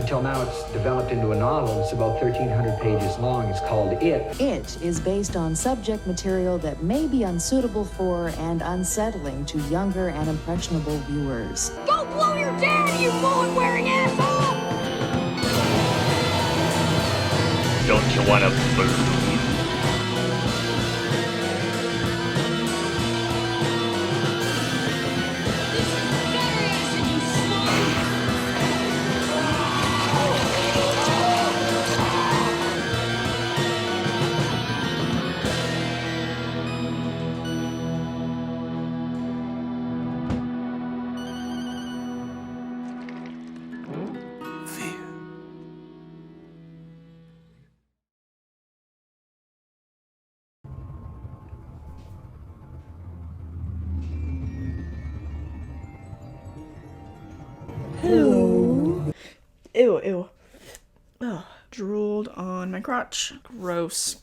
Until now, it's developed into a novel. It's about 1,300 pages long. It's called It. It is based on subject material that may be unsuitable for and unsettling to younger and impressionable viewers. Go blow your dad, you mullet-wearing asshole! Don't you want a balloon? Hello. Ew. Ugh. Drooled on my crotch. Gross.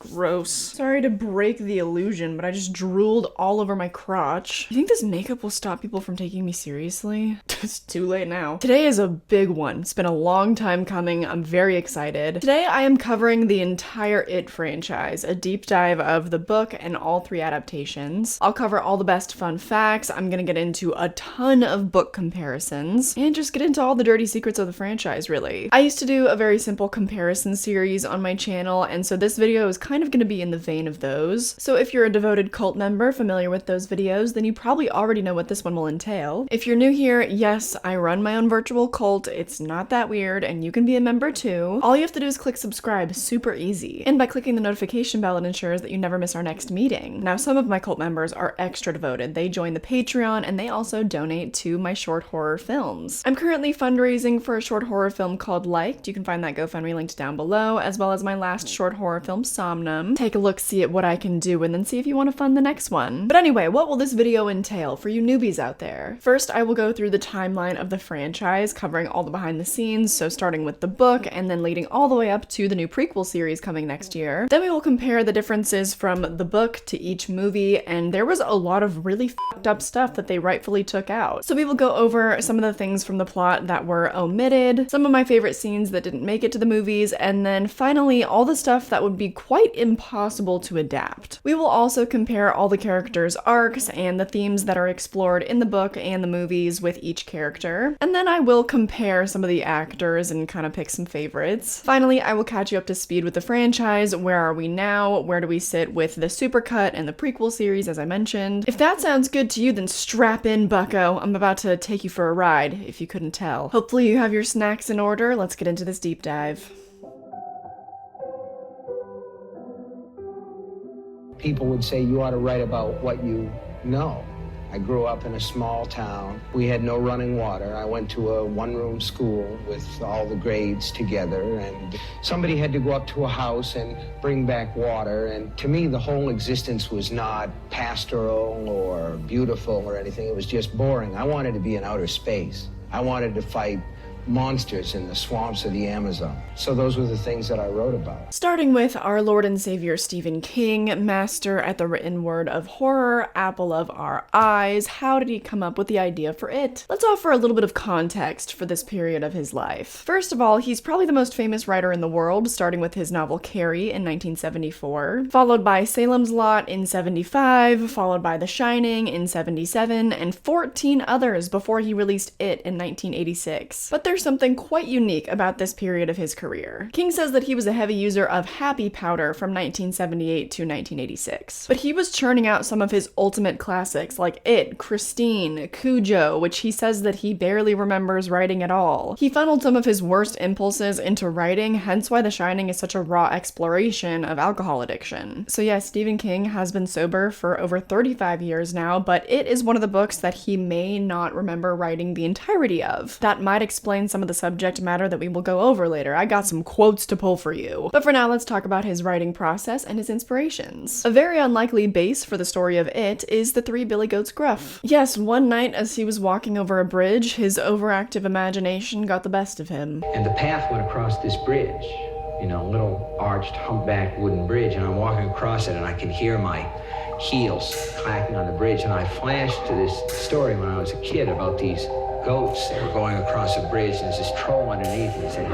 Sorry to break the illusion, but I just drooled all over my crotch. You think this makeup will stop people from taking me seriously? It's too late now. Today is a big one. It's been a long time coming. I'm very excited. Today I am covering the entire It franchise, a deep dive of the book and all 3 adaptations. I'll cover all the best fun facts. I'm gonna get into a ton of book comparisons and just get into all the dirty secrets of the franchise, really. I used to do a very simple comparison series on my channel, and so this video is kind of going to be in the vein of those. So if you're a devoted cult member familiar with those videos, then you probably already know what this one will entail. If you're new here, yes, I run my own virtual cult. It's not that weird, and you can be a member too. All you have to do is click subscribe, super easy. And by clicking the notification bell, it ensures that you never miss our next meeting. Now, some of my cult members are extra devoted. They join the Patreon, and they also donate to my short horror films. I'm currently fundraising for a short horror film called Liked. You can find that GoFundMe linked down below, as well as my last short horror film, Somnum. Take a look, see at what I can do, and then see if you want to fund the next one. But anyway, what will this video entail for you newbies out there? First, I will go through the timeline of the franchise, covering all the behind the scenes, so starting with the book, and then leading all the way up to the new prequel series coming next year. Then we will compare the differences from the book to each movie, and there was a lot of really fucked up stuff that they rightfully took out. So we will go over some of the things from the plot that were omitted, some of my favorite scenes that didn't make it to the movies, and then finally all the stuff that would be quite impossible to adapt. We will also compare all the characters' arcs and the themes that are explored in the book and the movies with each character. And then I will compare some of the actors and kind of pick some favorites. Finally, I will catch you up to speed with the franchise. Where are we now? Where do we sit with the Supercut and the prequel series, as I mentioned? If that sounds good to you, then strap in, bucko. I'm about to take you for a ride, if you couldn't tell. Hopefully you have your snacks in order. Let's get into this deep dive. People would say you ought to write about what you know. I grew up in a small town. We had no running water. I went to a one-room school with all the grades together, and somebody had to go up to a house and bring back water. And to me, the whole existence was not pastoral or beautiful or anything. It was just boring. I wanted to be in outer space. I wanted to fight monsters in the swamps of the Amazon. So those were the things that I wrote about. Starting with our Lord and Savior Stephen King, master at the written word of horror, apple of our eyes. How did he come up with the idea for It? Let's offer a little bit of context for this period of his life. First of all, he's probably the most famous writer in the world, starting with his novel Carrie in 1974, followed by Salem's Lot in 75, followed by The Shining in 77, and 14 others before he released It in 1986. But there's something quite unique about this period of his career. King says that he was a heavy user of happy powder from 1978 to 1986. But he was churning out some of his ultimate classics like It, Christine, Cujo, which he says that he barely remembers writing at all. He funneled some of his worst impulses into writing, hence why The Shining is such a raw exploration of alcohol addiction. So yes, Stephen King has been sober for over 35 years now, but It is one of the books that he may not remember writing the entirety of. That might explain some of the subject matter that we will go over later. I got some quotes to pull for you. But for now, let's talk about his writing process and his inspirations. A very unlikely base for the story of It is the Three Billy Goats Gruff. Yes, one night as he was walking over a bridge, his overactive imagination got the best of him. And the path went across this bridge, you know, a little arched, humpbacked wooden bridge, and I'm walking across it and I can hear my heels clacking on the bridge, and I flashed to this story when I was a kid about these goats that were going across a bridge, and there's this troll underneath, and he said,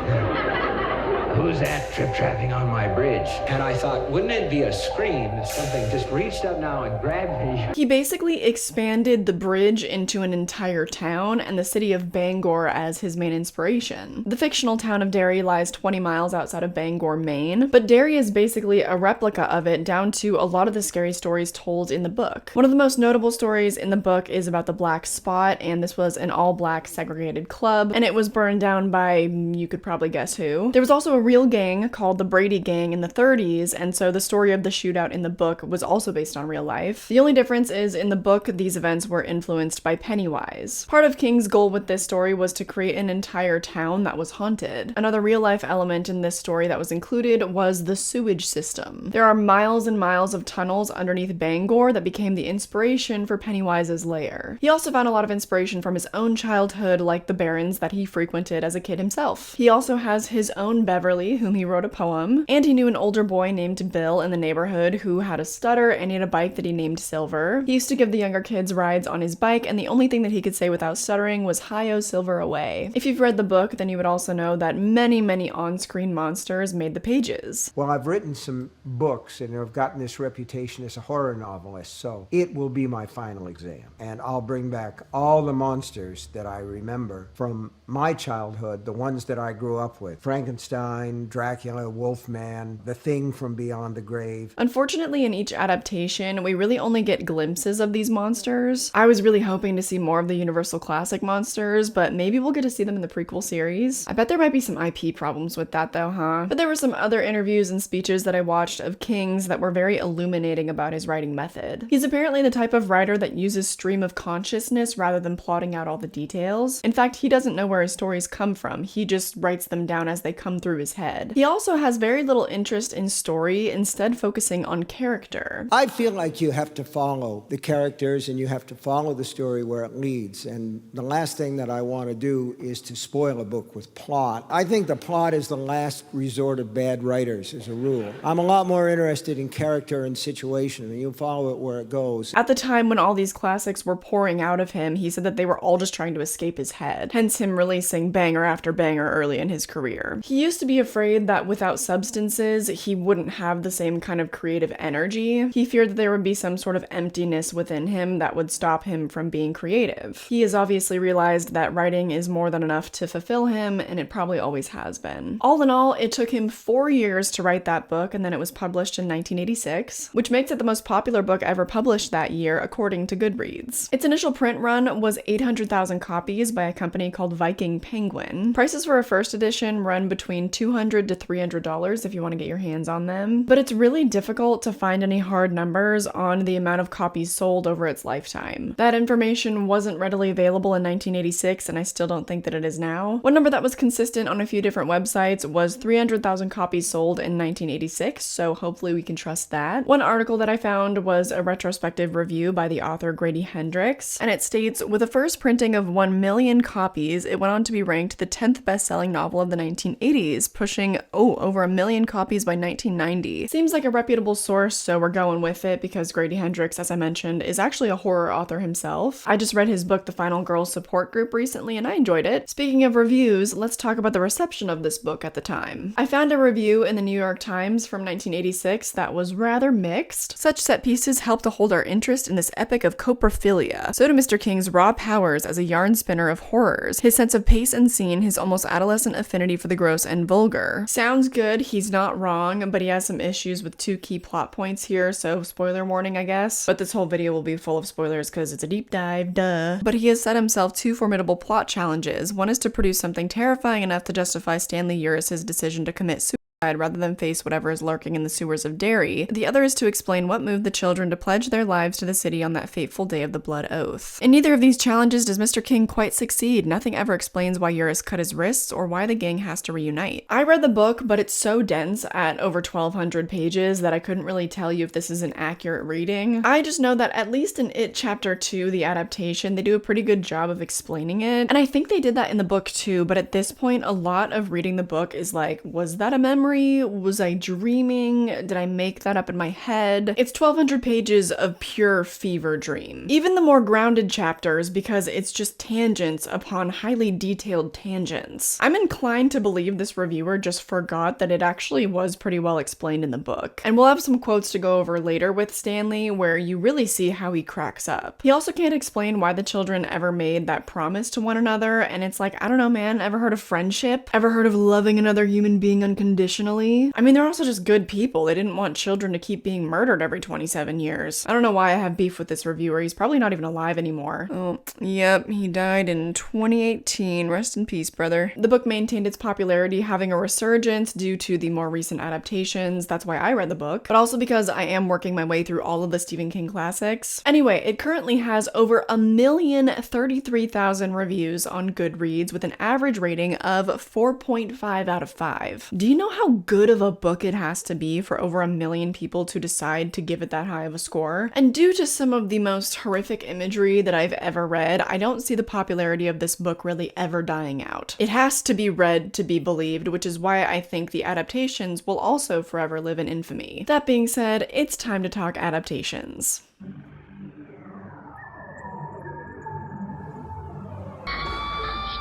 "Who's that trip-trapping on my bridge?" And I thought, wouldn't it be a scream if something just reached up now and grabbed me? He basically expanded the bridge into an entire town and the city of Bangor as his main inspiration. The fictional town of Derry lies 20 miles outside of Bangor, Maine, but Derry is basically a replica of it down to a lot of the scary stories told in the book. One of the most notable stories in the book is about the Black Spot, and this was an all-black segregated club, and it was burned down by, you could probably guess who. There was also a real gang called the Brady Gang in the 30s, and so the story of the shootout in the book was also based on real life. The only difference is in the book, these events were influenced by Pennywise. Part of King's goal with this story was to create an entire town that was haunted. Another real-life element in this story that was included was the sewage system. There are miles and miles of tunnels underneath Bangor that became the inspiration for Pennywise's lair. He also found a lot of inspiration from his own childhood, like the barrens that he frequented as a kid himself. He also has his own Beverly, whom he wrote a poem, and he knew an older boy named Bill in the neighborhood who had a stutter and he had a bike that he named Silver. He used to give the younger kids rides on his bike, and the only thing that he could say without stuttering was "Hi-yo, Silver, away." If you've read the book, then you would also know that many on-screen monsters made the pages. Well, I've written some books and I've gotten this reputation as a horror novelist, so it will be my final exam. And I'll bring back all the monsters that I remember from my childhood, the ones that I grew up with. Frankenstein, Dracula, Wolfman, The Thing from Beyond the Grave. Unfortunately, in each adaptation, we really only get glimpses of these monsters. I was really hoping to see more of the Universal Classic monsters, but maybe we'll get to see them in the prequel series. I bet there might be some IP problems with that though, huh? But there were some other interviews and speeches that I watched of King's that were very illuminating about his writing method. He's apparently the type of writer that uses stream of consciousness rather than plotting out all the details. In fact, he doesn't know where his stories come from. He just writes them down as they come through his head. He also has very little interest in story, instead focusing on character. I feel like you have to follow the characters and you have to follow the story where it leads. And the last thing that I want to do is to spoil a book with plot. I think the plot is the last resort of bad writers, as a rule. I'm a lot more interested in character and situation, and you follow it where it goes. At the time when all these classics were pouring out of him, he said that they were all just trying to escape his head, hence him releasing banger after banger early in his career. He used to be afraid that without substances, he wouldn't have the same kind of creative energy. He feared that there would be some sort of emptiness within him that would stop him from being creative. He has obviously realized that writing is more than enough to fulfill him, and it probably always has been. All in all, it took him 4 years to write that book, and then it was published in 1986, which makes it the most popular book ever published that year, according to Goodreads. Its initial print run was 800,000 copies by a company called Viking Penguin. Prices for a first edition run between $200 to $300 if you want to get your hands on them, but it's really difficult to find any hard numbers on the amount of copies sold over its lifetime. That information wasn't readily available in 1986, and I still don't think that it is now. One number that was consistent on a few different websites was 300,000 copies sold in 1986, so hopefully we can trust that. One article that I found was a retrospective review by the author Grady Hendrix, and it states, with a first printing of 1 million copies, it went on to be ranked the 10th best-selling novel of the 1980s, pushing, over 1 million copies by 1990. Seems like a reputable source, so we're going with it because Grady Hendrix, as I mentioned, is actually a horror author himself. I just read his book, The Final Girls Support Group, recently, and I enjoyed it. Speaking of reviews, let's talk about the reception of this book at the time. I found a review in the New York Times from 1986 that was rather mixed. Such set pieces help to hold our interest in this epic of coprophilia. So do Mr. King's raw powers as a yarn spinner of horrors, his sense of pace and scene, his almost adolescent affinity for the gross and vulgar. Sounds good, he's not wrong, but he has some issues with 2 key plot points here, so spoiler warning, I guess. But this whole video will be full of spoilers because it's a deep dive, duh. But he has set himself 2 formidable plot challenges. One is to produce something terrifying enough to justify Stanley Uris's decision to commit suicide rather than face whatever is lurking in the sewers of Derry. The other is to explain what moved the children to pledge their lives to the city on that fateful day of the blood oath. In neither of these challenges does Mr. King quite succeed. Nothing ever explains why Uris cut his wrists or why the gang has to reunite. I read the book, but it's so dense at over 1,200 pages that I couldn't really tell you if this is an accurate reading. I just know that at least in It Chapter 2, the adaptation, they do a pretty good job of explaining it. And I think they did that in the book too, but at this point, a lot of reading the book is like, was that a memory memory? Was I dreaming? Did I make that up in my head? It's 1,200 pages of pure fever dream. Even the more grounded chapters, because it's just tangents upon highly detailed tangents. I'm inclined to believe this reviewer just forgot that it actually was pretty well explained in the book. And we'll have some quotes to go over later with Stanley where you really see how he cracks up. He also can't explain why the children ever made that promise to one another, and it's like, I don't know, man, ever heard of friendship? Ever heard of loving another human being unconditionally? I mean, they're also just good people. They didn't want children to keep being murdered every 27 years. I don't know why I have beef with this reviewer. He's probably not even alive anymore. Oh, yep, he died in 2018. Rest in peace, brother. The book maintained its popularity, having a resurgence due to the more recent adaptations. That's why I read the book, but also because I am working my way through all of the Stephen King classics. Anyway, it currently has over 1,033,000 reviews on Goodreads with an average rating of 4.5 out of 5. Do you know how good of a book it has to be for over 1 million people to decide to give it that high of a score? And due to some of the most horrific imagery that I've ever read, I don't see the popularity of this book really ever dying out. It has to be read to be believed, which is why I think the adaptations will also forever live in infamy. That being said, it's time to talk adaptations.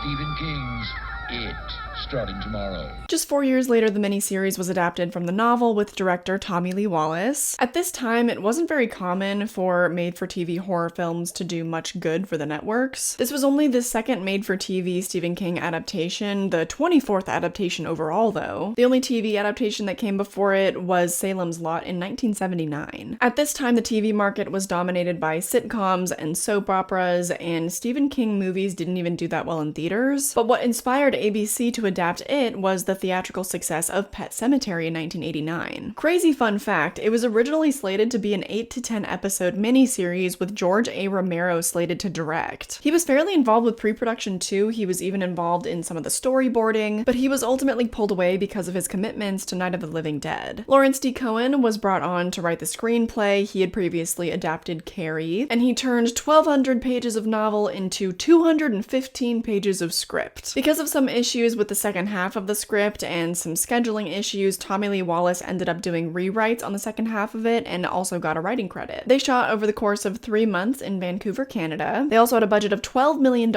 Stephen King's It, starting tomorrow. Just 4 years later, the miniseries was adapted from the novel with director Tommy Lee Wallace. At this time, it wasn't very common for made-for-TV horror films to do much good for the networks. This was only the second made-for-TV Stephen King adaptation, the 24th adaptation overall, though. The only TV adaptation that came before it was Salem's Lot in 1979. At this time, the TV market was dominated by sitcoms and soap operas, and Stephen King movies didn't even do that well in theaters. But what inspired ABC to adapt it was the theatrical success of Pet Sematary in 1989. Crazy fun fact, it was originally slated to be an 8 to 10 episode miniseries with George A. Romero slated to direct. He was fairly involved with pre-production too. He was even involved in some of the storyboarding, but he was ultimately pulled away because of his commitments to Night of the Living Dead. Lawrence D. Cohen was brought on to write the screenplay. He had previously adapted Carrie, and he turned 1,200 pages of novel into 215 pages of script. Because of some issues with the second half of the script and some scheduling issues, Tommy Lee Wallace ended up doing rewrites on the second half of it and also got a writing credit. They shot over the course of 3 months in Vancouver, Canada. They also had a budget of $12 million,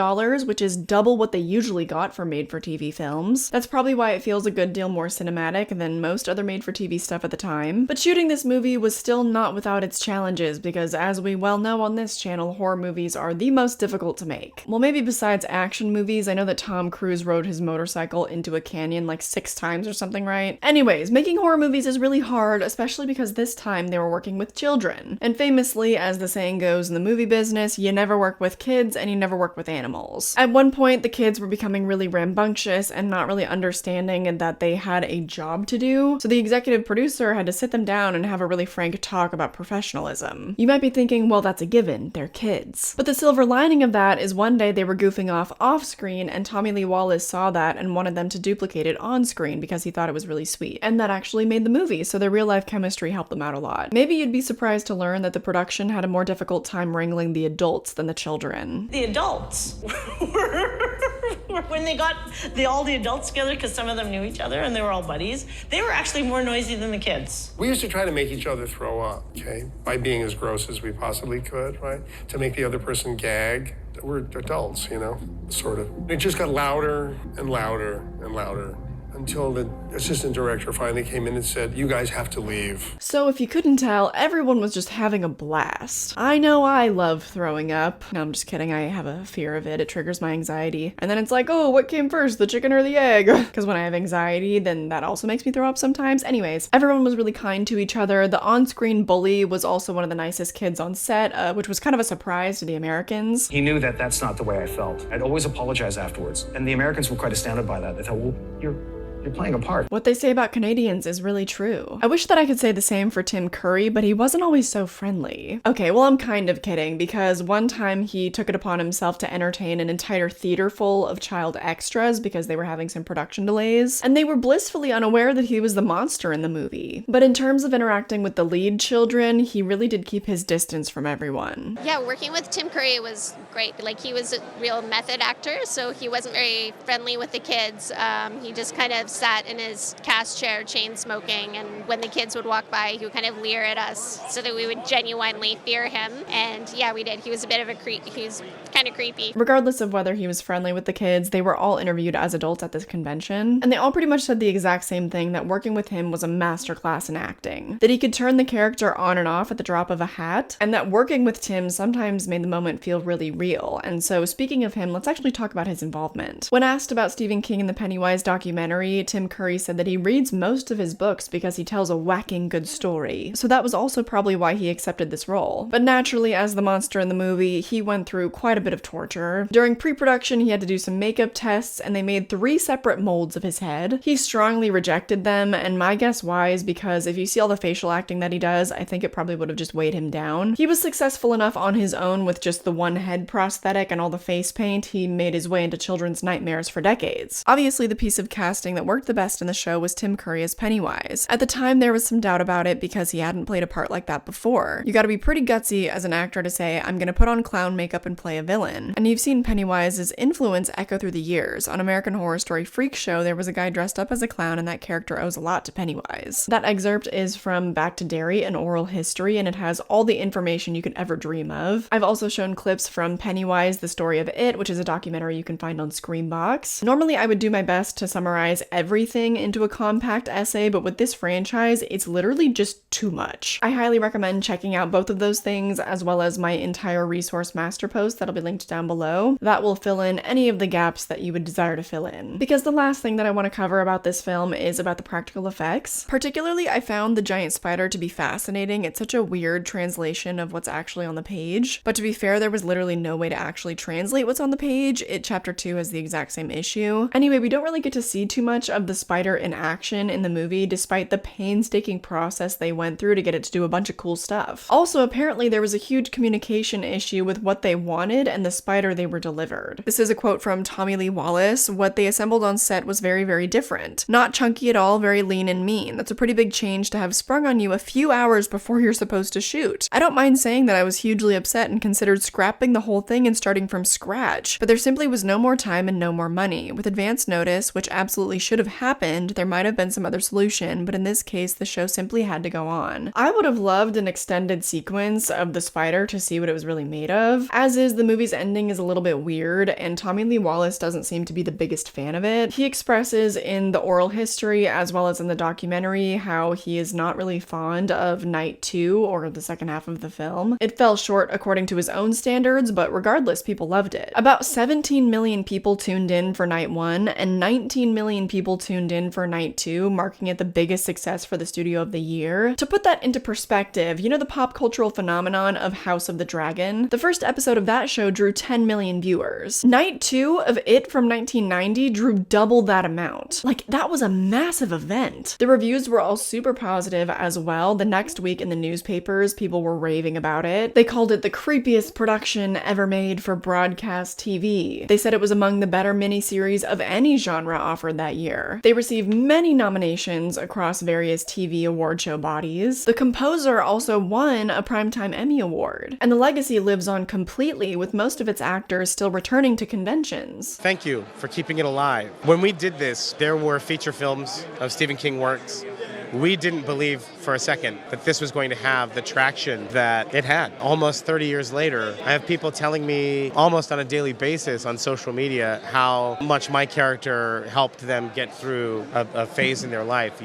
which is double what they usually got for made-for-TV films. That's probably why it feels a good deal more cinematic than most other made-for-TV stuff at the time. But shooting this movie was still not without its challenges, because as we well know on this channel, horror movies are the most difficult to make. Well, maybe besides action movies, I know that Tom Cruise rode his motorcycle into a canyon like 6 times or something, right? Anyways, making horror movies is really hard, especially because this time they were working with children. And famously, as the saying goes in the movie business, you never work with kids and you never work with animals. At one point, the kids were becoming really rambunctious and not really understanding that they had a job to do, so the executive producer had to sit them down and have a really frank talk about professionalism. You might be thinking, well, that's a given, they're kids. But the silver lining of that is one day they were goofing off screen, and Tommy Lee Wallace saw that and wanted them to duplicate it on screen because he thought it was really sweet. And that actually made the movie, so their real life chemistry helped them out a lot. Maybe you'd be surprised to learn that the production had a more difficult time wrangling the adults than the children. The adults were when they got all the adults together, because some of them knew each other and they were all buddies, they were actually more noisy than the kids. We used to try to make each other throw up, okay? By being as gross as we possibly could, right? To make the other person gag. We're adults, you know, sort of. It just got louder and louder and louder until the assistant director finally came in and said, "You guys have to leave." So if you couldn't tell, everyone was just having a blast. I know I love throwing up. No, I'm just kidding. I have a fear of it. It triggers my anxiety. And then it's like, oh, what came first, the chicken or the egg? Because when I have anxiety, then that also makes me throw up sometimes. Anyways, everyone was really kind to each other. The on-screen bully was also one of the nicest kids on set, which was kind of a surprise to the Americans. He knew that that's not the way I felt. I'd always apologize afterwards. And the Americans were quite astounded by that. They thought, well, you're playing a part. What they say about Canadians is really true. I wish that I could say the same for Tim Curry, but he wasn't always so friendly. Okay, well, I'm kind of kidding, because one time he took it upon himself to entertain an entire theater full of child extras because they were having some production delays, and they were blissfully unaware that he was the monster in the movie. But in terms of interacting with the lead children, he really did keep his distance from everyone. Yeah, working with Tim Curry was great. Like, he was a real method actor, so he wasn't very friendly with the kids. He just kind of of sat in his cast chair chain smoking, and when the kids would walk by, he would kind of leer at us so that we would genuinely fear him. And yeah, we did. He was a bit of a creep. He was kind of creepy. Regardless of whether he was friendly with the kids, they were all interviewed as adults at this convention, and they all pretty much said the exact same thing, that working with him was a masterclass in acting, that he could turn the character on and off at the drop of a hat, and that working with Tim sometimes made the moment feel really real. And so, speaking of him, let's actually talk about his involvement. When asked about Stephen King and the Pennywise documentary, Tim Curry said that he reads most of his books because he tells a whacking good story, so that was also probably why he accepted this role. But naturally, as the monster in the movie, he went through quite a bit of torture. During pre-production, he had to do some makeup tests, and they made 3 separate molds of his head. He strongly rejected them, and my guess why is because if you see all the facial acting that he does, I think it probably would have just weighed him down. He was successful enough on his own with just the one head prosthetic and all the face paint. He made his way into children's nightmares for decades. Obviously, the piece of casting that worked the best in the show was Tim Curry as Pennywise. At the time, there was some doubt about it because he hadn't played a part like that before. You gotta be pretty gutsy as an actor to say, I'm gonna put on clown makeup and play a villain. And you've seen Pennywise's influence echo through the years. On American Horror Story Freak Show, there was a guy dressed up as a clown, and that character owes a lot to Pennywise. That excerpt is from Back to Derry, an oral history, and it has all the information you could ever dream of. I've also shown clips from Pennywise, The Story of It, which is a documentary you can find on Screambox. Normally, I would do my best to summarize everything into a compact essay, but with this franchise, it's literally just too much. I highly recommend checking out both of those things, as well as my entire resource master post that'll be linked down below. That will fill in any of the gaps that you would desire to fill in. Because the last thing that I want to cover about this film is about the practical effects. Particularly, I found the giant spider to be fascinating. It's such a weird translation of what's actually on the page. But to be fair, there was literally no way to actually translate what's on the page. Chapter 2 has the exact same issue. Anyway, we don't really get to see too much of the spider in action in the movie, despite the painstaking process they went through to get it to do a bunch of cool stuff. Also, apparently there was a huge communication issue with what they wanted and the spider they were delivered. This is a quote from Tommy Lee Wallace. What they assembled on set was very, very different. Not chunky at all, very lean and mean. That's a pretty big change to have sprung on you a few hours before you're supposed to shoot. I don't mind saying that I was hugely upset and considered scrapping the whole thing and starting from scratch, but there simply was no more time and no more money. With advance notice, which absolutely should have happened, there might have been some other solution, but in this case, the show simply had to go on. I would have loved an extended sequence of the spider to see what it was really made of. As is, the movie's ending is a little bit weird, and Tommy Lee Wallace doesn't seem to be the biggest fan of it. He expresses in the oral history, as well as in the documentary, how he is not really fond of Night 2, or the second half of the film. It fell short according to his own standards, but regardless, people loved it. About 17 million people tuned in for Night 1, and 19 million people tuned in for Night 2, marking it the biggest success for the studio of the year. To put that into perspective, you know the pop cultural phenomenon of House of the Dragon? The first episode of that show drew 10 million viewers. Night 2 of It from 1990 drew double that amount. Like, that was a massive event. The reviews were all super positive as well. The next week in the newspapers, people were raving about it. They called it the creepiest production ever made for broadcast TV. They said it was among the better miniseries of any genre offered that year. They received many nominations across various TV award show bodies. The composer also won a Primetime Emmy Award. And the legacy lives on completely, with most of its actors still returning to conventions. Thank you for keeping it alive. When we did this, there were feature films of Stephen King works. We didn't believe for a second that this was going to have the traction that it had. Almost 30 years later, I have people telling me almost on a daily basis on social media how much my character helped them get through a phase in their life.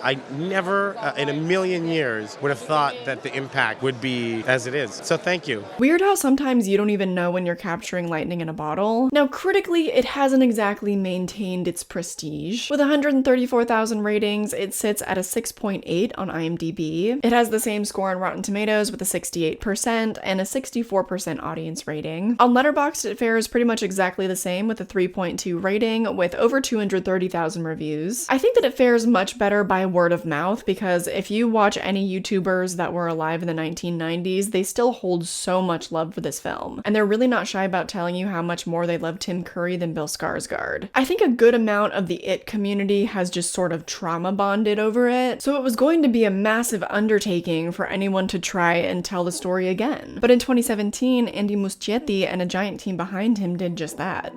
I never in a million years would have thought that the impact would be as it is. So thank you. Weird how sometimes you don't even know when you're capturing lightning in a bottle. Now, critically, it hasn't exactly maintained its prestige. With 134,000 ratings, it sits at a 6.8 on IMDb. It has the same score on Rotten Tomatoes with a 68% and a 64% audience rating. On Letterboxd, it fares pretty much exactly the same with a 3.2 rating with over 230,000 reviews. I think that it fares much better by word of mouth because if you watch any YouTubers that were alive in the 1990s, they still hold so much love for this film. And they're really not shy about telling you how much more they love Tim Curry than Bill Skarsgård. I think a good amount of the It community has just sort of trauma bonded over it. So it was going to be a massive undertaking for anyone to try and tell the story again. But in 2017, Andy Muschietti and a giant team behind him did just that.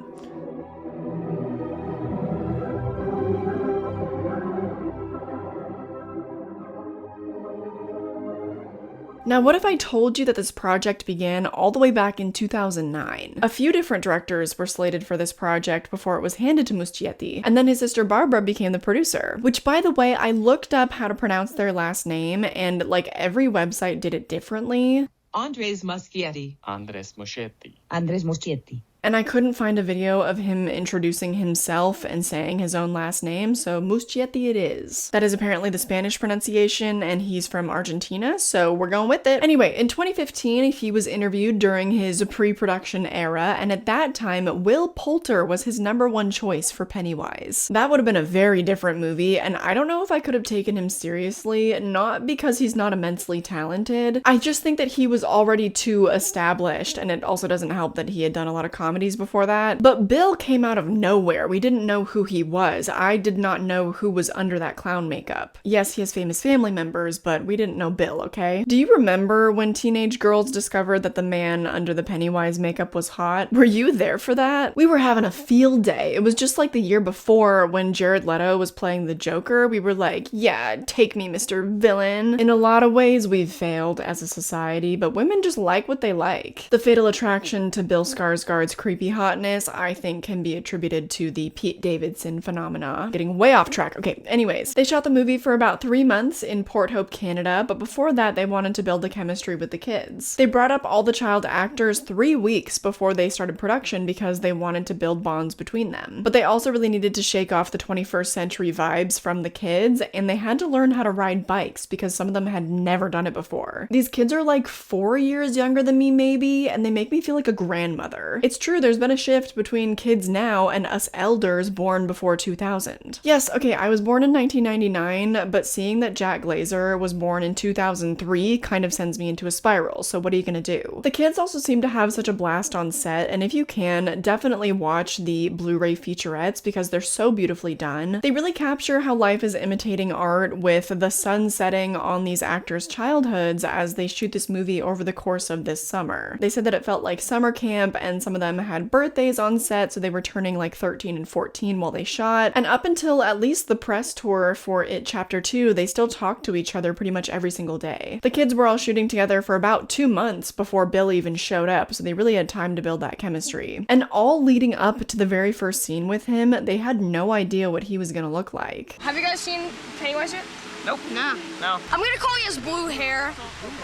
Now, what if I told you that this project began all the way back in 2009? A few different directors were slated for this project before it was handed to Muschietti, and then his sister Barbara became the producer, which, by the way, I looked up how to pronounce their last name, and like every website did it differently. Andres Muschietti. Andres Muschietti. Andres Muschietti. And I couldn't find a video of him introducing himself and saying his own last name, so Muschietti it is. That is apparently the Spanish pronunciation, and he's from Argentina, so we're going with it. Anyway, in 2015, he was interviewed during his pre-production era, and at that time, Will Poulter was his #1 choice for Pennywise. That would have been a very different movie, and I don't know if I could have taken him seriously, not because he's not immensely talented. I just think that he was already too established, and it also doesn't help that he had done a lot of comedies before that. But Bill came out of nowhere. We didn't know who he was. I did not know who was under that clown makeup. Yes, he has famous family members, but we didn't know Bill, okay? Do you remember when teenage girls discovered that the man under the Pennywise makeup was hot? Were you there for that? We were having a field day. It was just like the year before when Jared Leto was playing the Joker. We were like, yeah, take me, Mr. Villain. In a lot of ways, we've failed as a society, but women just like what they like. The fatal attraction to Bill Skarsgård's creepy hotness, I think, can be attributed to the Pete Davidson phenomena. Getting way off track. Okay, anyways, they shot the movie for about 3 months in Port Hope, Canada, but before that, they wanted to build the chemistry with the kids. They brought up all the child actors 3 weeks before they started production because they wanted to build bonds between them. But they also really needed to shake off the 21st century vibes from the kids, and they had to learn how to ride bikes because some of them had never done it before. These kids are like 4 years younger than me, maybe, and they make me feel like a grandmother. It's true, there's been a shift between kids now and us elders born before 2000. Yes, okay, I was born in 1999, but seeing that Jack Glazer was born in 2003 kind of sends me into a spiral, so what are you gonna do? The kids also seem to have such a blast on set, and if you can, definitely watch the Blu-ray featurettes because they're so beautifully done. They really capture how life is imitating art with the sun setting on these actors' childhoods as they shoot this movie over the course of this summer. They said that it felt like summer camp, and some of them had birthdays on set, so they were turning like 13 and 14 while they shot. And up until at least the press tour for It Chapter 2, they still talked to each other pretty much every single day. The kids were all shooting together for about 2 months before Bill even showed up, so they really had time to build that chemistry. And all leading up to the very first scene with him, they had no idea what he was gonna look like. Have you guys seen Pennywise yet? Nope. No. No. I'm gonna call he has blue hair.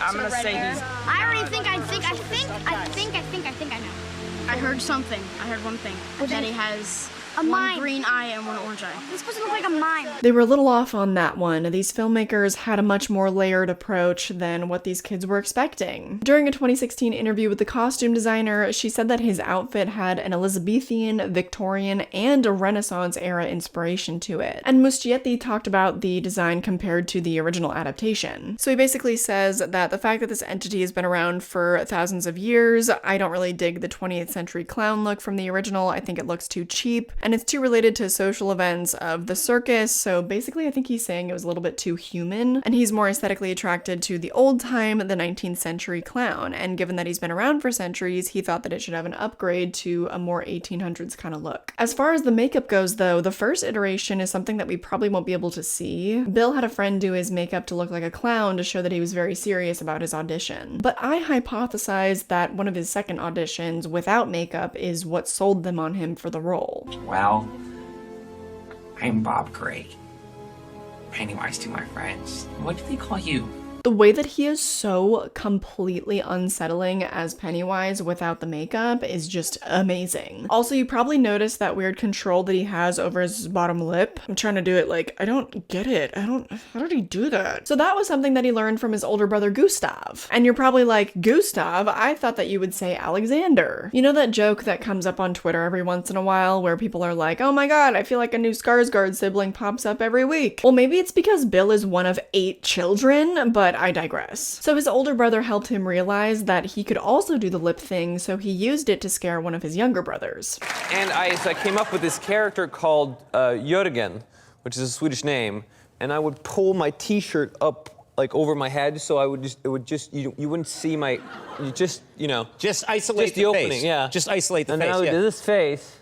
I'm gonna say he's... I already think I know. I heard something. I heard one thing. That he has one green eye and one orange eye. He's supposed to look like a mime. They were a little off on that one. These filmmakers had a much more layered approach than what these kids were expecting. During a 2016 interview with the costume designer, she said that his outfit had an Elizabethan, Victorian, and a Renaissance era inspiration to it. And Muschietti talked about the design compared to the original adaptation. So he basically says that the fact that this entity has been around for thousands of years, I don't really dig the 20th century clown look from the original. I think it looks too cheap, and it's too related to social events of the circus, so basically I think he's saying it was a little bit too human, and he's more aesthetically attracted to the old time, the 19th century clown, and given that he's been around for centuries, he thought that it should have an upgrade to a more 1800s kind of look. As far as the makeup goes though, the first iteration is something that we probably won't be able to see. Bill had a friend do his makeup to look like a clown to show that he was very serious about his audition, but I hypothesized that one of his second auditions without makeup is what sold them on him for the role. Well, I'm Bob Gray. Pennywise to my friends. What do they call you? The way that he is so completely unsettling as Pennywise without the makeup is just amazing. Also, you probably noticed that weird control that he has over his bottom lip. I'm trying to do it like, I don't get it. How did he do that? So that was something that he learned from his older brother Gustav. And you're probably like, Gustav? I thought that you would say Alexander. You know that joke that comes up on Twitter every once in a while where people are like, oh my god, I feel like a new Skarsgård sibling pops up every week. Well, maybe it's because Bill is one of 8 children, but I digress. So his older brother helped him realize that he could also do the lip thing, so he used it to scare one of his younger brothers. And I came up with this character called Jörgen, which is a Swedish name, and I would pull my t-shirt up like over my head, so you wouldn't see my, just isolate the opening, face. Yeah. Just isolate the and face, then I would yeah. do this face,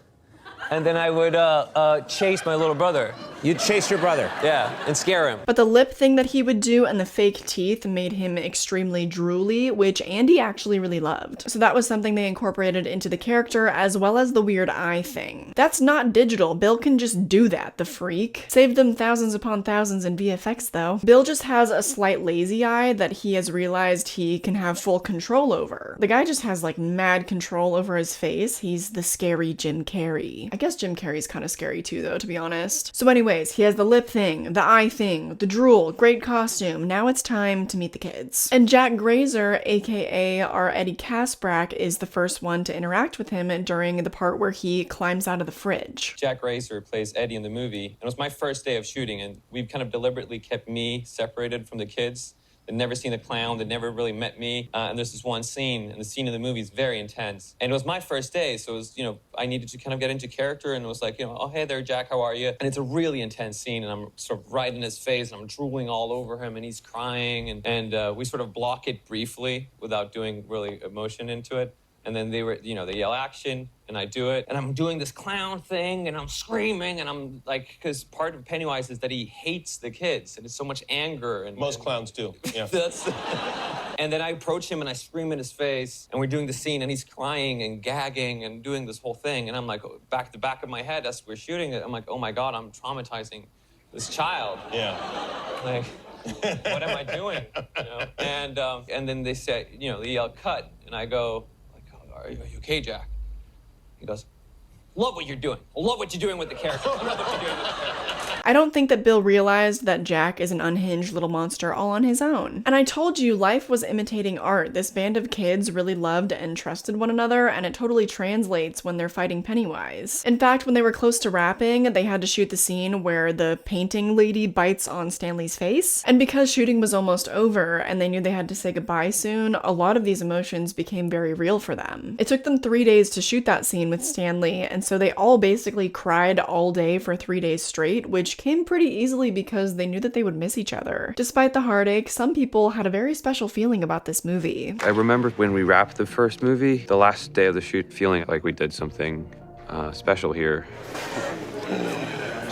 and then I would chase my little brother. You'd chase your brother. Yeah, and scare him. But the lip thing that he would do and the fake teeth made him extremely drooly, which Andy actually really loved. So that was something they incorporated into the character, as well as the weird eye thing. That's not digital. Bill can just do that, the freak. Saved them thousands upon thousands in VFX though. Bill just has a slight lazy eye that he has realized he can have full control over. The guy just has like mad control over his face. He's the scary Jim Carrey. I guess Jim Carrey's kind of scary too though, to be honest. So anyways, he has the lip thing, the eye thing, the drool, great costume. Now it's time to meet the kids. And Jack Grazer, aka our Eddie Kasprack, is the first one to interact with him during the part where he climbs out of the fridge. Jack Grazer plays Eddie in the movie, and it was my first day of shooting, and we've kind of deliberately kept me separated from the kids. They'd never seen the clown, they'd never really met me, and there's this one scene, and the scene in the movie is very intense. And it was my first day, so it was, I needed to kind of get into character, and it was like, oh, hey there, Jack, how are you? And it's a really intense scene, and I'm sort of right in his face, and I'm drooling all over him, and he's crying, and we sort of block it briefly without doing really emotion into it. And then they yell action, and I do it, and I'm doing this clown thing, and I'm screaming, and I'm like, because part of Pennywise is that he hates the kids, and it's so much anger. And most clowns do, yeah. And then I approach him, and I scream in his face, and we're doing the scene, and he's crying and gagging and doing this whole thing, and I'm like, back to back of my head as we're shooting it, I'm like, oh my God, I'm traumatizing this child. Yeah. Like, what am I doing? And then they say, they yell cut, and I go, are you okay, Jack? He goes, love what you're doing. I love what you're doing with the character. I love what you're doing with the character. I don't think that Bill realized that Jack is an unhinged little monster all on his own. And I told you, life was imitating art. This band of kids really loved and trusted one another, and it totally translates when they're fighting Pennywise. In fact, when they were close to wrapping, they had to shoot the scene where the painting lady bites on Stanley's face. And because shooting was almost over, and they knew they had to say goodbye soon, a lot of these emotions became very real for them. It took them 3 days to shoot that scene with Stanley, and so they all basically cried all day for 3 days straight, which came pretty easily because they knew that they would miss each other. Despite the heartache, some people had a very special feeling about this movie. I remember when we wrapped the first movie, the last day of the shoot, feeling like we did something special here.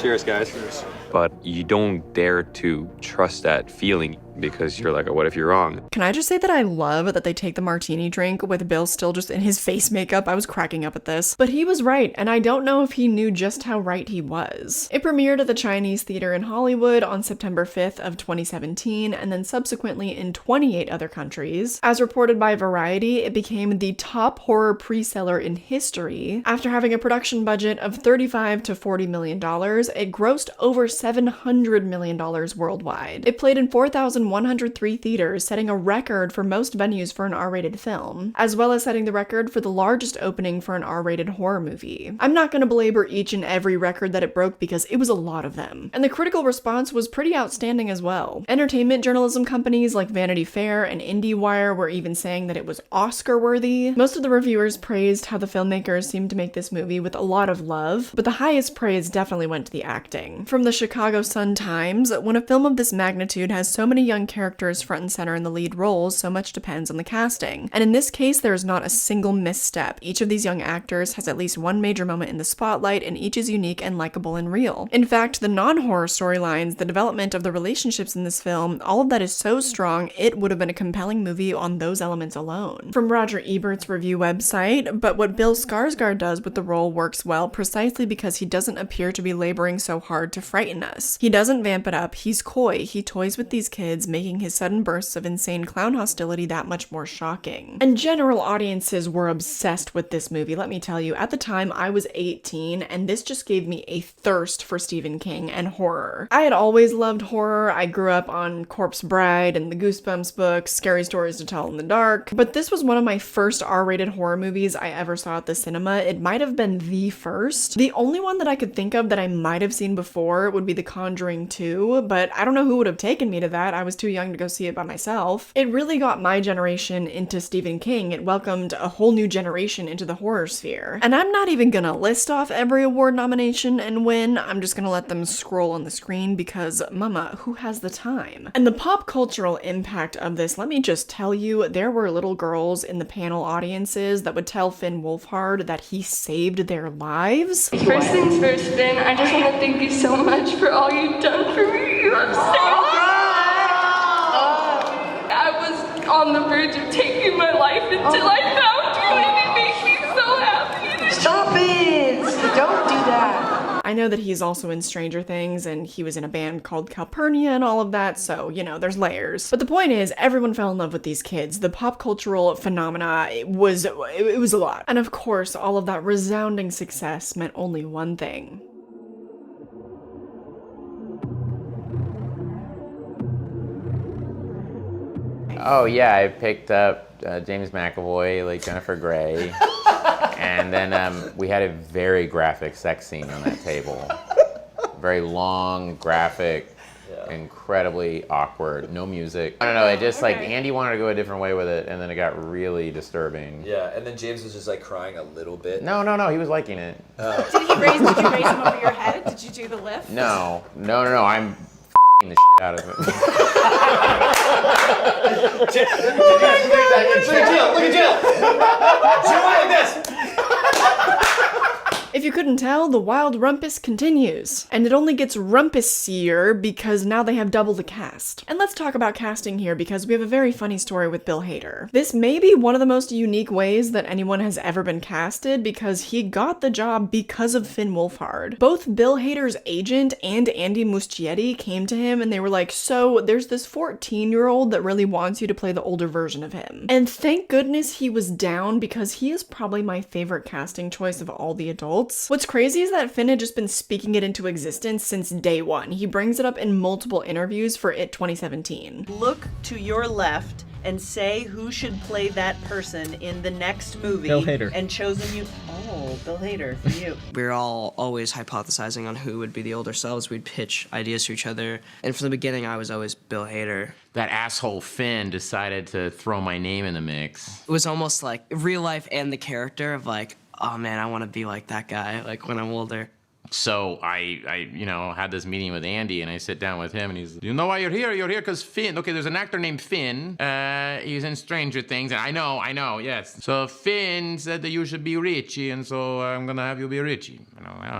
Cheers, guys. Cheers. But you don't dare to trust that feeling because you're like, what if you're wrong? Can I just say that I love that they take the martini drink with Bill still just in his face makeup? I was cracking up at this. But he was right, and I don't know if he knew just how right he was. It premiered at the Chinese Theater in Hollywood on September 5th of 2017, and then subsequently in 28 other countries. As reported by Variety, it became the top horror pre-seller in history. After having a production budget of $35 to $40 million, it grossed over $700 million worldwide. It played in 4,103 theaters, setting a record for most venues for an R-rated film, as well as setting the record for the largest opening for an R-rated horror movie. I'm not going to belabor each and every record that it broke because it was a lot of them. And the critical response was pretty outstanding as well. Entertainment journalism companies like Vanity Fair and IndieWire were even saying that it was Oscar-worthy. Most of the reviewers praised how the filmmakers seemed to make this movie with a lot of love, but the highest praise definitely went to the acting. From the Chicago Sun-Times, when a film of this magnitude has so many young characters front and center in the lead roles, so much depends on the casting. And in this case, there is not a single misstep. Each of these young actors has at least one major moment in the spotlight, and each is unique and likable and real. In fact, the non-horror storylines, the development of the relationships in this film, all of that is so strong, it would have been a compelling movie on those elements alone. From Roger Ebert's review website, but what Bill Skarsgård does with the role works well precisely because he doesn't appear to be laboring so hard to frighten us. He doesn't vamp it up, he's coy, he toys with these kids, making his sudden bursts of insane clown hostility that much more shocking. And general audiences were obsessed with this movie, let me tell you. At the time, I was 18, and this just gave me a thirst for Stephen King and horror. I had always loved horror. I grew up on Corpse Bride and the Goosebumps books, Scary Stories to Tell in the Dark, but this was one of my first R-rated horror movies I ever saw at the cinema. It might have been the first. The only one that I could think of that I might have seen before would be The Conjuring 2, but I don't know who would have taken me to that. I was was too young to go see it by myself. It really got my generation into Stephen King. It welcomed a whole new generation into the horror sphere. And I'm not even gonna list off every award nomination and win. I'm just gonna let them scroll on the screen because, mama, who has the time? And the pop cultural impact of this, let me just tell you, there were little girls in the panel audiences that would tell Finn Wolfhard that he saved their lives. First things first, Finn, I just want to thank you so much for all you've done for me. You have saved me. I was on the verge of taking my life until I found you, and it makes me so happy. Stop it! Don't do that. I know that he's also in Stranger Things, and he was in a band called Calpurnia and all of that, so, you know, there's layers. But the point is, everyone fell in love with these kids. The pop cultural phenomena, it was a lot. And of course, all of that resounding success meant only one thing. Oh yeah, I picked up James McAvoy, like Jennifer Grey. And then we had a very graphic sex scene on that table. Very long, graphic, incredibly awkward, no music. I don't know, it just like, Andy wanted to go a different way with it, and then it got really disturbing. Yeah, and then James was just like crying a little bit. No, he was liking it. Did you raise him over your head? Did you do the lift? No, I'm f***ing the shit out of it. Look at Jill! Jill like this! If you couldn't tell, the wild rumpus continues. And it only gets rumpusier because now they have double the cast. And let's talk about casting here because we have a very funny story with Bill Hader. This may be one of the most unique ways that anyone has ever been casted because he got the job because of Finn Wolfhard. Both Bill Hader's agent and Andy Muschietti came to him and they were like, so there's this 14-year-old that really wants you to play the older version of him. And thank goodness he was down because he is probably my favorite casting choice of all the adults. What's crazy is that Finn had just been speaking it into existence since day one. He brings it up in multiple interviews for It 2017. Look to your left and say who should play that person in the next movie. Bill Hader. And chosen you. Oh, Bill Hader for you. We're all always hypothesizing on who would be the older selves. We'd pitch ideas to each other. And from the beginning, I was always Bill Hader. That asshole Finn decided to throw my name in the mix. It was almost like real life and the character of like, oh man, I want to be like that guy, like when I'm older. So I had this meeting with Andy, and I sit down with him, and he's, you know why you're here? You're here because Finn. Okay, there's an actor named Finn. He's in Stranger Things, and I know, yes. So Finn said that you should be Richie, and so I'm gonna have you be Richie.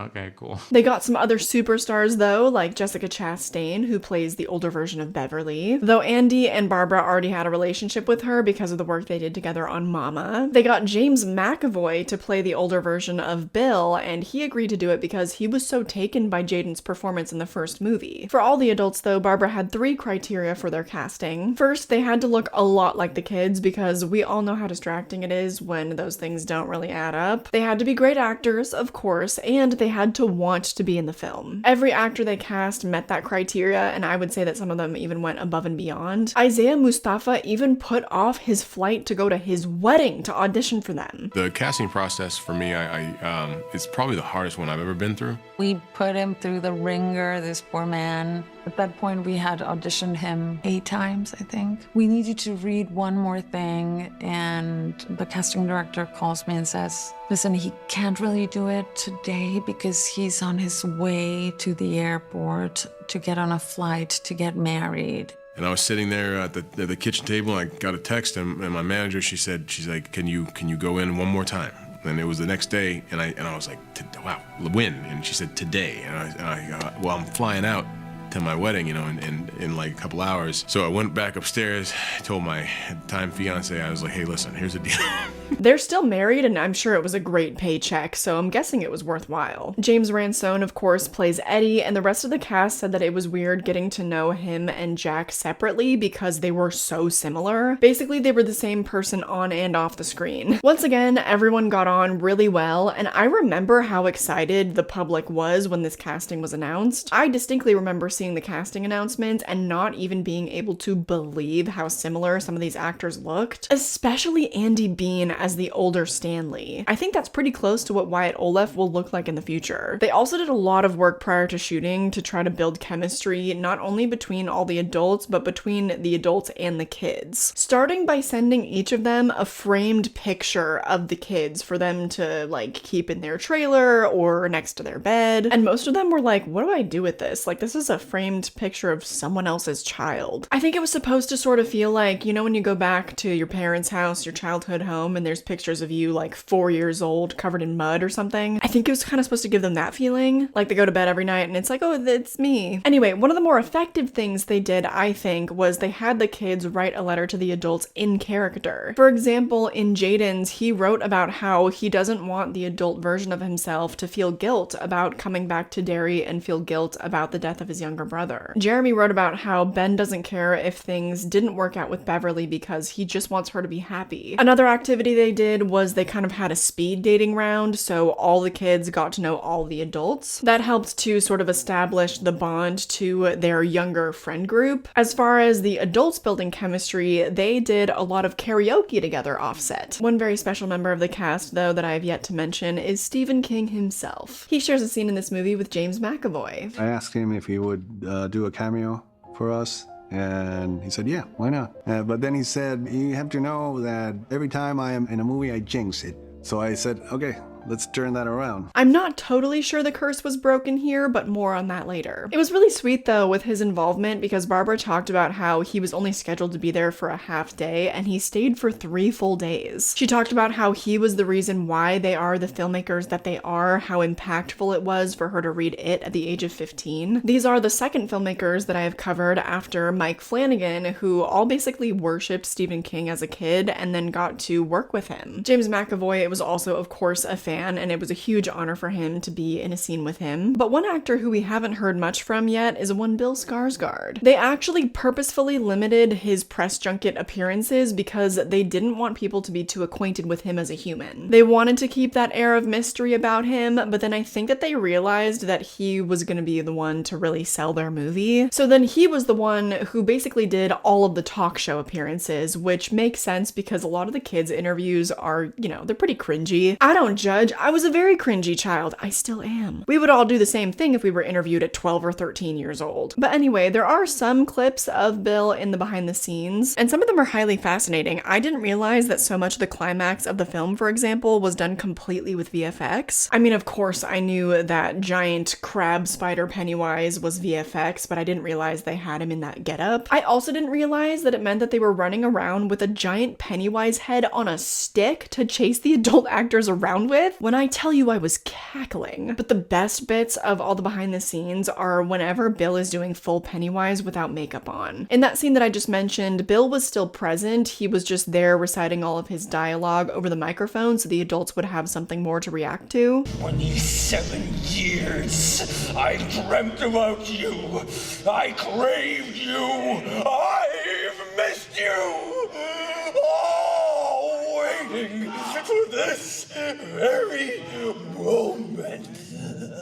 Okay, cool. They got some other superstars though, like Jessica Chastain, who plays the older version of Beverly. Though Andy and Barbara already had a relationship with her because of the work they did together on Mama. They got James McAvoy to play the older version of Bill, and he agreed to do it because he was so taken by Jaden's performance in the first movie. For all the adults though, Barbara had 3 criteria for their casting. First, they had to look a lot like the kids because we all know how distracting it is when those things don't really add up. They had to be great actors, of course, and they had to want to be in the film. Every actor they cast met that criteria, and I would say that some of them even went above and beyond. Isaiah Mustafa even put off his flight to go to his wedding to audition for them. The casting process for me, it's probably the hardest one I've ever been through. We put him through the ringer, this poor man. At that point, we had auditioned him 8 times, I think. We needed to read one more thing, and the casting director calls me and says, listen, he can't really do it today because he's on his way to the airport to get on a flight to get married. And I was sitting there at the kitchen table, and I got a text, and my manager, she's like, can you go in one more time? And it was the next day, and I was like, wow, when? And she said, today. And I well, I'm flying out to my wedding, in like a couple hours. So I went back upstairs, told my time fiance, I was like, hey, listen, here's the deal. They're still married, and I'm sure it was a great paycheck, so I'm guessing it was worthwhile. James Ransone, of course, plays Eddie, and the rest of the cast said that it was weird getting to know him and Jack separately because they were so similar. Basically, they were the same person on and off the screen. Once again, everyone got on really well, and I remember how excited the public was when this casting was announced. I distinctly remember seeing the casting announcements and not even being able to believe how similar some of these actors looked. Especially Andy Bean as the older Stanley. I think that's pretty close to what Wyatt Oleff will look like in the future. They also did a lot of work prior to shooting to try to build chemistry, not only between all the adults, but between the adults and the kids. Starting by sending each of them a framed picture of the kids for them to like keep in their trailer or next to their bed. And most of them were like, what do I do with this? Like, this is a framed picture of someone else's child. I think it was supposed to sort of feel like, you know, when you go back to your parents' house, your childhood home, and there's pictures of you like 4 years old covered in mud or something. I think it was kind of supposed to give them that feeling. Like they go to bed every night and it's like, oh, it's me. Anyway, one of the more effective things they did, I think, was they had the kids write a letter to the adults in character. For example, in Jaden's, he wrote about how he doesn't want the adult version of himself to feel guilt about coming back to Derry and feel guilt about the death of his younger brother. Jeremy wrote about how Ben doesn't care if things didn't work out with Beverly because he just wants her to be happy. Another activity they did was they kind of had a speed dating round, so all the kids got to know all the adults. That helped to sort of establish the bond to their younger friend group. As far as the adults building chemistry, they did a lot of karaoke together offset. One very special member of the cast, though, that I have yet to mention is Stephen King himself. He shares a scene in this movie with James McAvoy. I asked him if he would do a cameo for us, and he said, yeah, why not? But then he said, you have to know that every time I am in a movie, I jinx it. So I said, okay, let's turn that around. I'm not totally sure the curse was broken here, but more on that later. It was really sweet though with his involvement because Barbara talked about how he was only scheduled to be there for a half day and he stayed for 3 full days. She talked about how he was the reason why they are the filmmakers that they are, how impactful it was for her to read it at the age of 15. These are the second filmmakers that I have covered after Mike Flanagan, who all basically worshipped Stephen King as a kid and then got to work with him. James McAvoy was also, of course, a fan, and it was a huge honor for him to be in a scene with him. But one actor who we haven't heard much from yet is one Bill Skarsgård. They actually purposefully limited his press junket appearances because they didn't want people to be too acquainted with him as a human. They wanted to keep that air of mystery about him, but then I think that they realized that he was going to be the one to really sell their movie. So then he was the one who basically did all of the talk show appearances, which makes sense because a lot of the kids' interviews are, you know, they're pretty cringy. I don't judge. I was a very cringy child. I still am. We would all do the same thing if we were interviewed at 12 or 13 years old. But anyway, there are some clips of Bill in the behind the scenes, and some of them are highly fascinating. I didn't realize that so much of the climax of the film, for example, was done completely with VFX. I mean, of course, I knew that giant crab spider Pennywise was VFX, but I didn't realize they had him in that getup. I also didn't realize that it meant that they were running around with a giant Pennywise head on a stick to chase the adult actors around with. When I tell you I was cackling. But the best bits of all the behind the scenes are whenever Bill is doing full Pennywise without makeup on. In that scene that I just mentioned, Bill was still present. He was just there reciting all of his dialogue over the microphone so the adults would have something more to react to. 27 years I dreamt about you. I craved you. I've missed you. Oh, waiting for this very moment.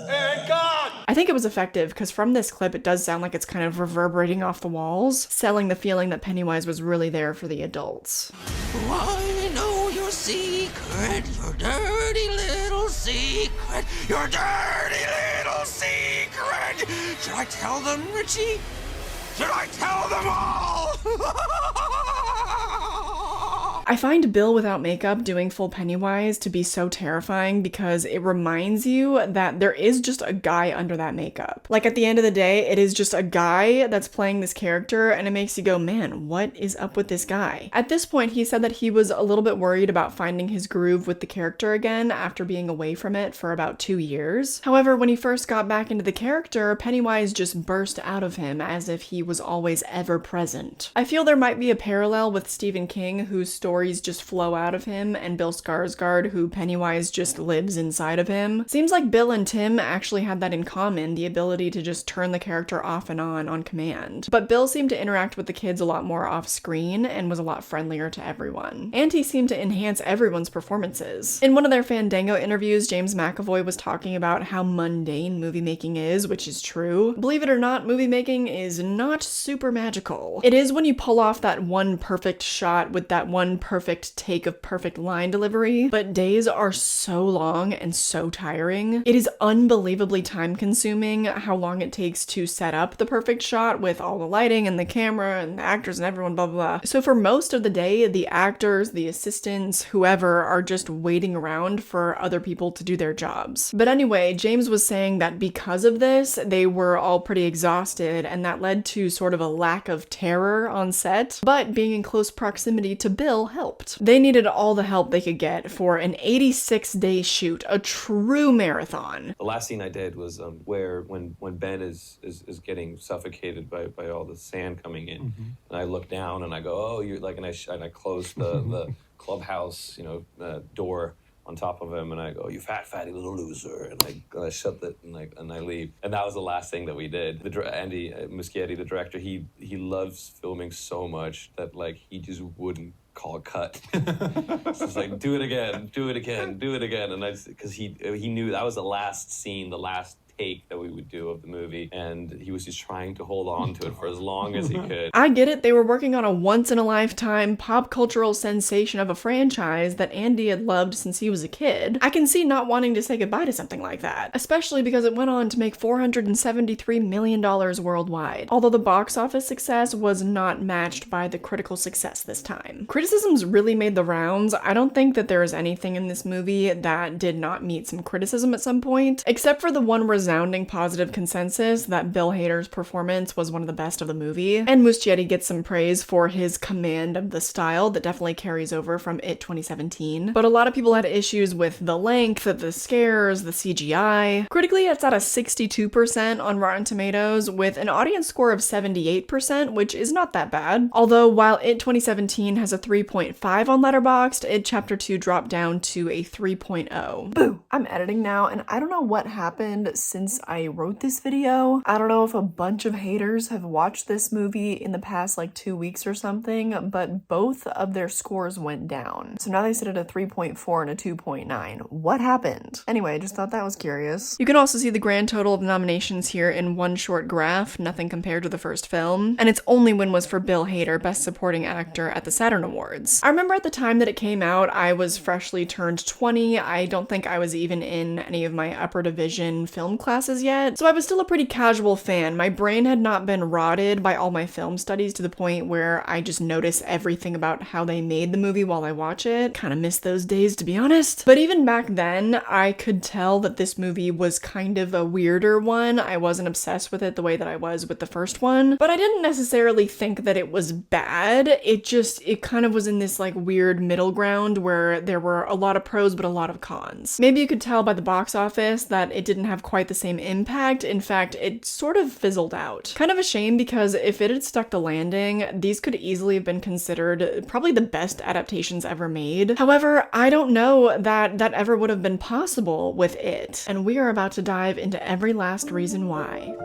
And God! I think it was effective because from this clip it does sound like it's kind of reverberating off the walls, selling the feeling that Pennywise was really there for the adults. I know your secret, your dirty little secret, your dirty little secret. Should I tell them, Richie? Should I tell them all? I find Bill without makeup doing full Pennywise to be so terrifying because it reminds you that there is just a guy under that makeup. Like at the end of the day, it is just a guy that's playing this character and it makes you go, man, what is up with this guy? At this point, he said that he was a little bit worried about finding his groove with the character again after being away from it for about 2 years. However, when he first got back into the character, Pennywise just burst out of him as if he was always ever present. I feel there might be a parallel with Stephen King, whose stories just flow out of him, and Bill Skarsgård, who Pennywise just lives inside of him. Seems like Bill and Tim actually had that in common, the ability to just turn the character off and on command. But Bill seemed to interact with the kids a lot more off screen and was a lot friendlier to everyone. And he seemed to enhance everyone's performances. In one of their Fandango interviews, James McAvoy was talking about how mundane movie making is, which is true. Believe it or not, movie making is not super magical. It is when you pull off that one perfect shot with that one perfect take of perfect line delivery, but days are so long and so tiring. It is unbelievably time consuming how long it takes to set up the perfect shot with all the lighting and the camera and the actors and everyone, blah, blah, blah. So for most of the day, the actors, the assistants, whoever are just waiting around for other people to do their jobs. But anyway, James was saying that because of this, they were all pretty exhausted, and that led to sort of a lack of terror on set, but being in close proximity to Bill helped. They needed all the help they could get for an 86-day shoot, a true marathon. The last scene I did was where when Ben is getting suffocated by all the sand coming in, and I look down and I go, oh, you're like, and I close the clubhouse, door on top of him, and I go, you fatty little loser, and I shut that, and I leave. And that was the last thing that we did. Andy Muschietti, the director, he loves filming so much that he just wouldn't call a cut. It's just like, do it again, and because he knew that was the last scene, the last take that we would do of the movie, and he was just trying to hold on to it for as long as he could. I get it, they were working on a once-in-a-lifetime pop cultural sensation of a franchise that Andy had loved since he was a kid. I can see not wanting to say goodbye to something like that, especially because it went on to make $473 million worldwide, although the box office success was not matched by the critical success this time. Criticisms really made the rounds. I don't think that there is anything in this movie that did not meet some criticism at some point, except for the one resounding positive consensus that Bill Hader's performance was one of the best of the movie, and Muschietti gets some praise for his command of the style that definitely carries over from It 2017. But a lot of people had issues with the length, the scares, the CGI. Critically, it's at a 62% on Rotten Tomatoes, with an audience score of 78%, which is not that bad. Although, while It 2017 has a 3.5 on Letterboxd, It Chapter 2 dropped down to a 3.0. Boo! I'm editing now, and I don't know what happened since I wrote this video. I don't know if a bunch of haters have watched this movie in the past 2 weeks or something, but both of their scores went down. So now they sit at a 3.4 and a 2.9. What happened? Anyway, I just thought that was curious. You can also see the grand total of nominations here in one short graph, nothing compared to the first film, and its only win was for Bill Hader, Best Supporting Actor at the Saturn Awards. I remember at the time that it came out, I was freshly turned 20. I don't think I was even in any of my upper division film classes yet, so I was still a pretty casual fan. My brain had not been rotted by all my film studies to the point where I just notice everything about how they made the movie while I watch it. Kind of miss those days, to be honest. But even back then, I could tell that this movie was kind of a weirder one. I wasn't obsessed with it the way that I was with the first one, but I didn't necessarily think that it was bad. It kind of was in this weird middle ground where there were a lot of pros but a lot of cons. Maybe you could tell by the box office that it didn't have quite the same impact. In fact, it sort of fizzled out. Kind of a shame, because if it had stuck the landing, these could easily have been considered probably the best adaptations ever made. However, I don't know that that ever would have been possible with it, and we are about to dive into every last reason why.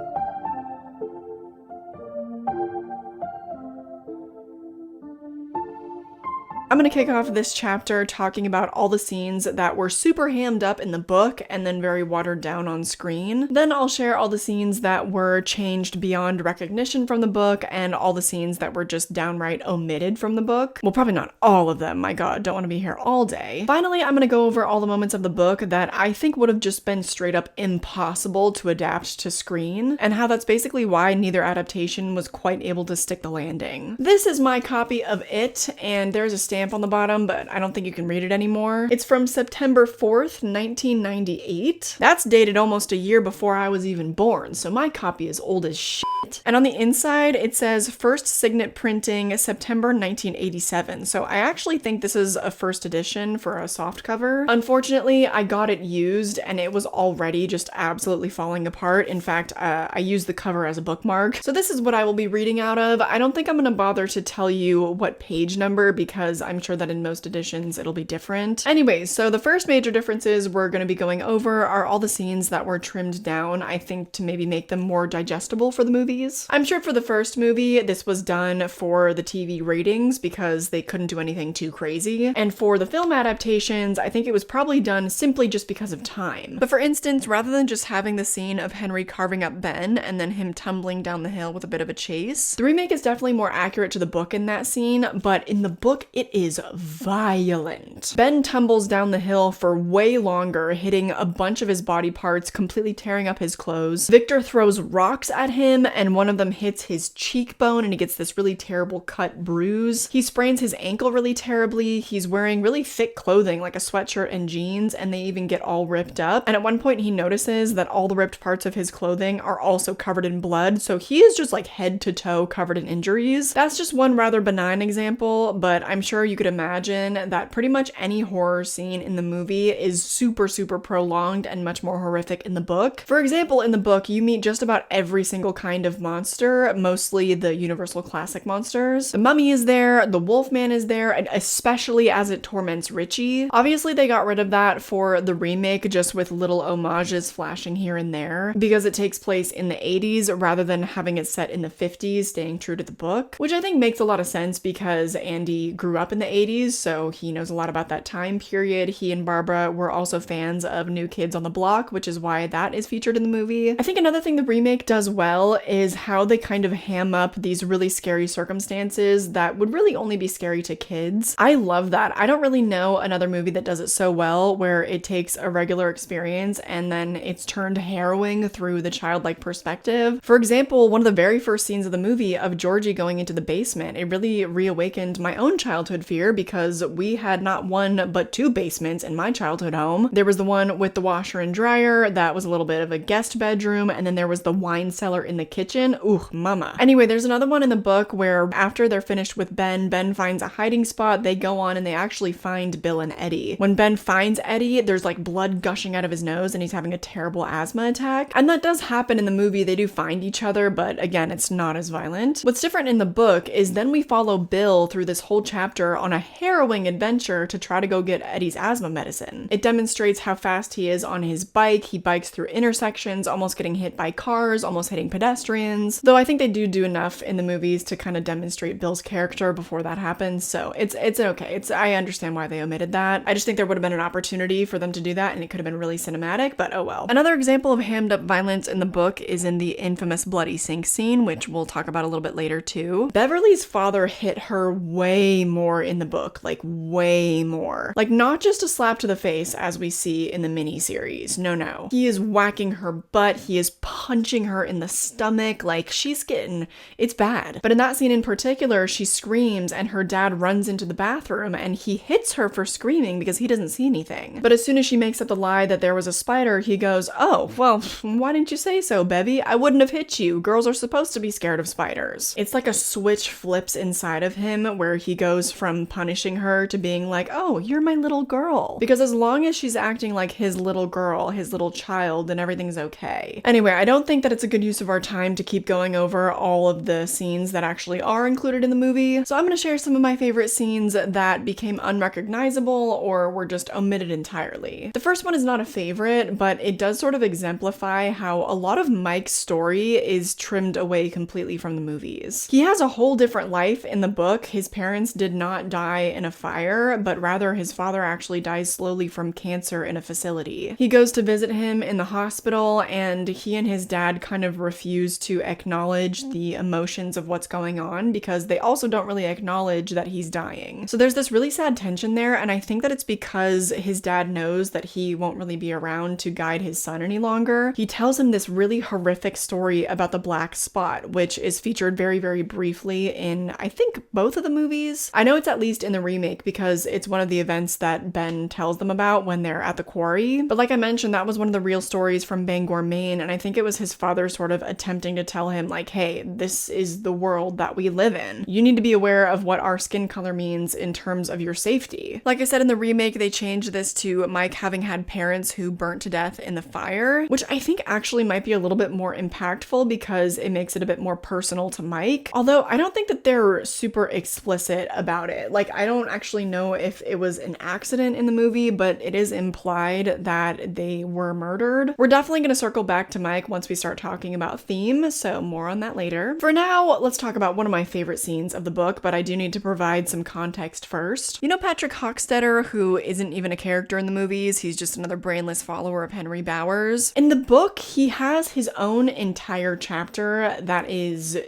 I'm gonna kick off this chapter talking about all the scenes that were super hammed up in the book and then very watered down on screen. Then I'll share all the scenes that were changed beyond recognition from the book and all the scenes that were just downright omitted from the book. Well, probably not all of them, my god, don't want to be here all day. Finally, I'm gonna go over all the moments of the book that I think would have just been straight up impossible to adapt to screen, and how that's basically why neither adaptation was quite able to stick the landing. This is my copy of It, and there's a stamp on the bottom, but I don't think you can read it anymore. It's from September 4th, 1998. That's dated almost a year before I was even born, so my copy is old as shit. And on the inside, it says first signet printing September 1987, so I actually think this is a first edition for a softcover. Unfortunately, I got it used, and it was already just absolutely falling apart. In fact, I used the cover as a bookmark. So this is what I will be reading out of. I don't think I'm gonna bother to tell you what page number, because I'm sure that in most editions it'll be different. Anyways, so the first major differences we're going to be going over are all the scenes that were trimmed down, I think, to maybe make them more digestible for the movies. I'm sure for the first movie, this was done for the TV ratings because they couldn't do anything too crazy. And for the film adaptations, I think it was probably done simply just because of time. But for instance, rather than just having the scene of Henry carving up Ben and then him tumbling down the hill with a bit of a chase, the remake is definitely more accurate to the book in that scene, but in the book, it is violent. Ben tumbles down the hill for way longer, hitting a bunch of his body parts, completely tearing up his clothes. Victor throws rocks at him, and one of them hits his cheekbone, and he gets this really terrible cut bruise. He sprains his ankle really terribly. He's wearing really thick clothing, like a sweatshirt and jeans, and they even get all ripped up. And at one point he notices that all the ripped parts of his clothing are also covered in blood, so he is just like head to toe covered in injuries. That's just one rather benign example, but I'm sure you could imagine that pretty much any horror scene in the movie is super prolonged and much more horrific in the book. For example, in the book, you meet just about every single kind of monster, mostly the Universal Classic monsters. The mummy is there, the Wolfman is there, and especially as it torments Richie. Obviously, they got rid of that for the remake, just with little homages flashing here and there, because it takes place in the 80s rather than having it set in the 50s, staying true to the book, which I think makes a lot of sense because Andy grew up in the 80s, so he knows a lot about that time period. He and Barbara were also fans of New Kids on the Block, which is why that is featured in the movie. I think another thing the remake does well is how they kind of ham up these really scary circumstances that would really only be scary to kids. I love that. I don't really know another movie that does it so well, where it takes a regular experience and then it's turned harrowing through the childlike perspective. For example, one of the very first scenes of the movie of Georgie going into the basement, it really reawakened my own childhood fear because we had not one but two basements in my childhood home. There was the one with the washer and dryer that was a little bit of a guest bedroom, and then there was the wine cellar in the kitchen. Ooh, mama. Anyway, there's another one in the book where after they're finished with Ben finds a hiding spot, they go on and they actually find Bill and Eddie. When Ben finds Eddie, there's like blood gushing out of his nose and he's having a terrible asthma attack. And that does happen in the movie. They do find each other, but again, it's not as violent. What's different in the book is then we follow Bill through this whole chapter on a harrowing adventure to try to go get Eddie's asthma medicine. It demonstrates how fast he is on his bike. He bikes through intersections, almost getting hit by cars, almost hitting pedestrians. Though I think they do enough in the movies to kind of demonstrate Bill's character before that happens, so it's okay. I understand why they omitted that. I just think there would have been an opportunity for them to do that and it could have been really cinematic, but oh well. Another example of hammed up violence in the book is in the infamous bloody sink scene, which we'll talk about a little bit later too. Beverly's father hit her way more in the book, like way more. Like not just a slap to the face as we see in the miniseries. No. He is whacking her butt. He is punching her in the stomach. Like it's bad. But in that scene in particular, she screams and her dad runs into the bathroom and he hits her for screaming because he doesn't see anything. But as soon as she makes up the lie that there was a spider, he goes, "Oh, well, why didn't you say so, Bevy? I wouldn't have hit you. Girls are supposed to be scared of spiders." It's like a switch flips inside of him where he goes from punishing her to being like, "Oh, you're my little girl." Because as long as she's acting like his little girl, his little child, then everything's okay. Anyway, I don't think that it's a good use of our time to keep going over all of the scenes that actually are included in the movie. So I'm going to share some of my favorite scenes that became unrecognizable or were just omitted entirely. The first one is not a favorite, but it does sort of exemplify how a lot of Mike's story is trimmed away completely from the movies. He has a whole different life in the book. His parents did not die in a fire, but rather his father actually dies slowly from cancer in a facility. He goes to visit him in the hospital, and he and his dad kind of refuse to acknowledge the emotions of what's going on because they also don't really acknowledge that he's dying. So there's this really sad tension there, and I think that it's because his dad knows that he won't really be around to guide his son any longer. He tells him this really horrific story about the black spot, which is featured very briefly in, I think, both of the movies. I know it's at least in the remake because it's one of the events that Ben tells them about when they're at the quarry. But like I mentioned, that was one of the real stories from Bangor, Maine, and I think it was his father sort of attempting to tell him like, hey, this is the world that we live in. You need to be aware of what our skin color means in terms of your safety. Like I said, in the remake, they changed this to Mike having had parents who burnt to death in the fire, which I think actually might be a little bit more impactful because it makes it a bit more personal to Mike. Although I don't think that they're super explicit about it. Like, I don't actually know if it was an accident in the movie, but it is implied that they were murdered. We're definitely going to circle back to Mike once we start talking about theme, so more on that later. For now, let's talk about one of my favorite scenes of the book, but I do need to provide some context first. You know Patrick Hockstetter, who isn't even a character in the movies, he's just another brainless follower of Henry Bowers. In the book, he has his own entire chapter that is,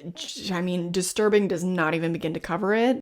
I mean, disturbing does not even begin to cover it.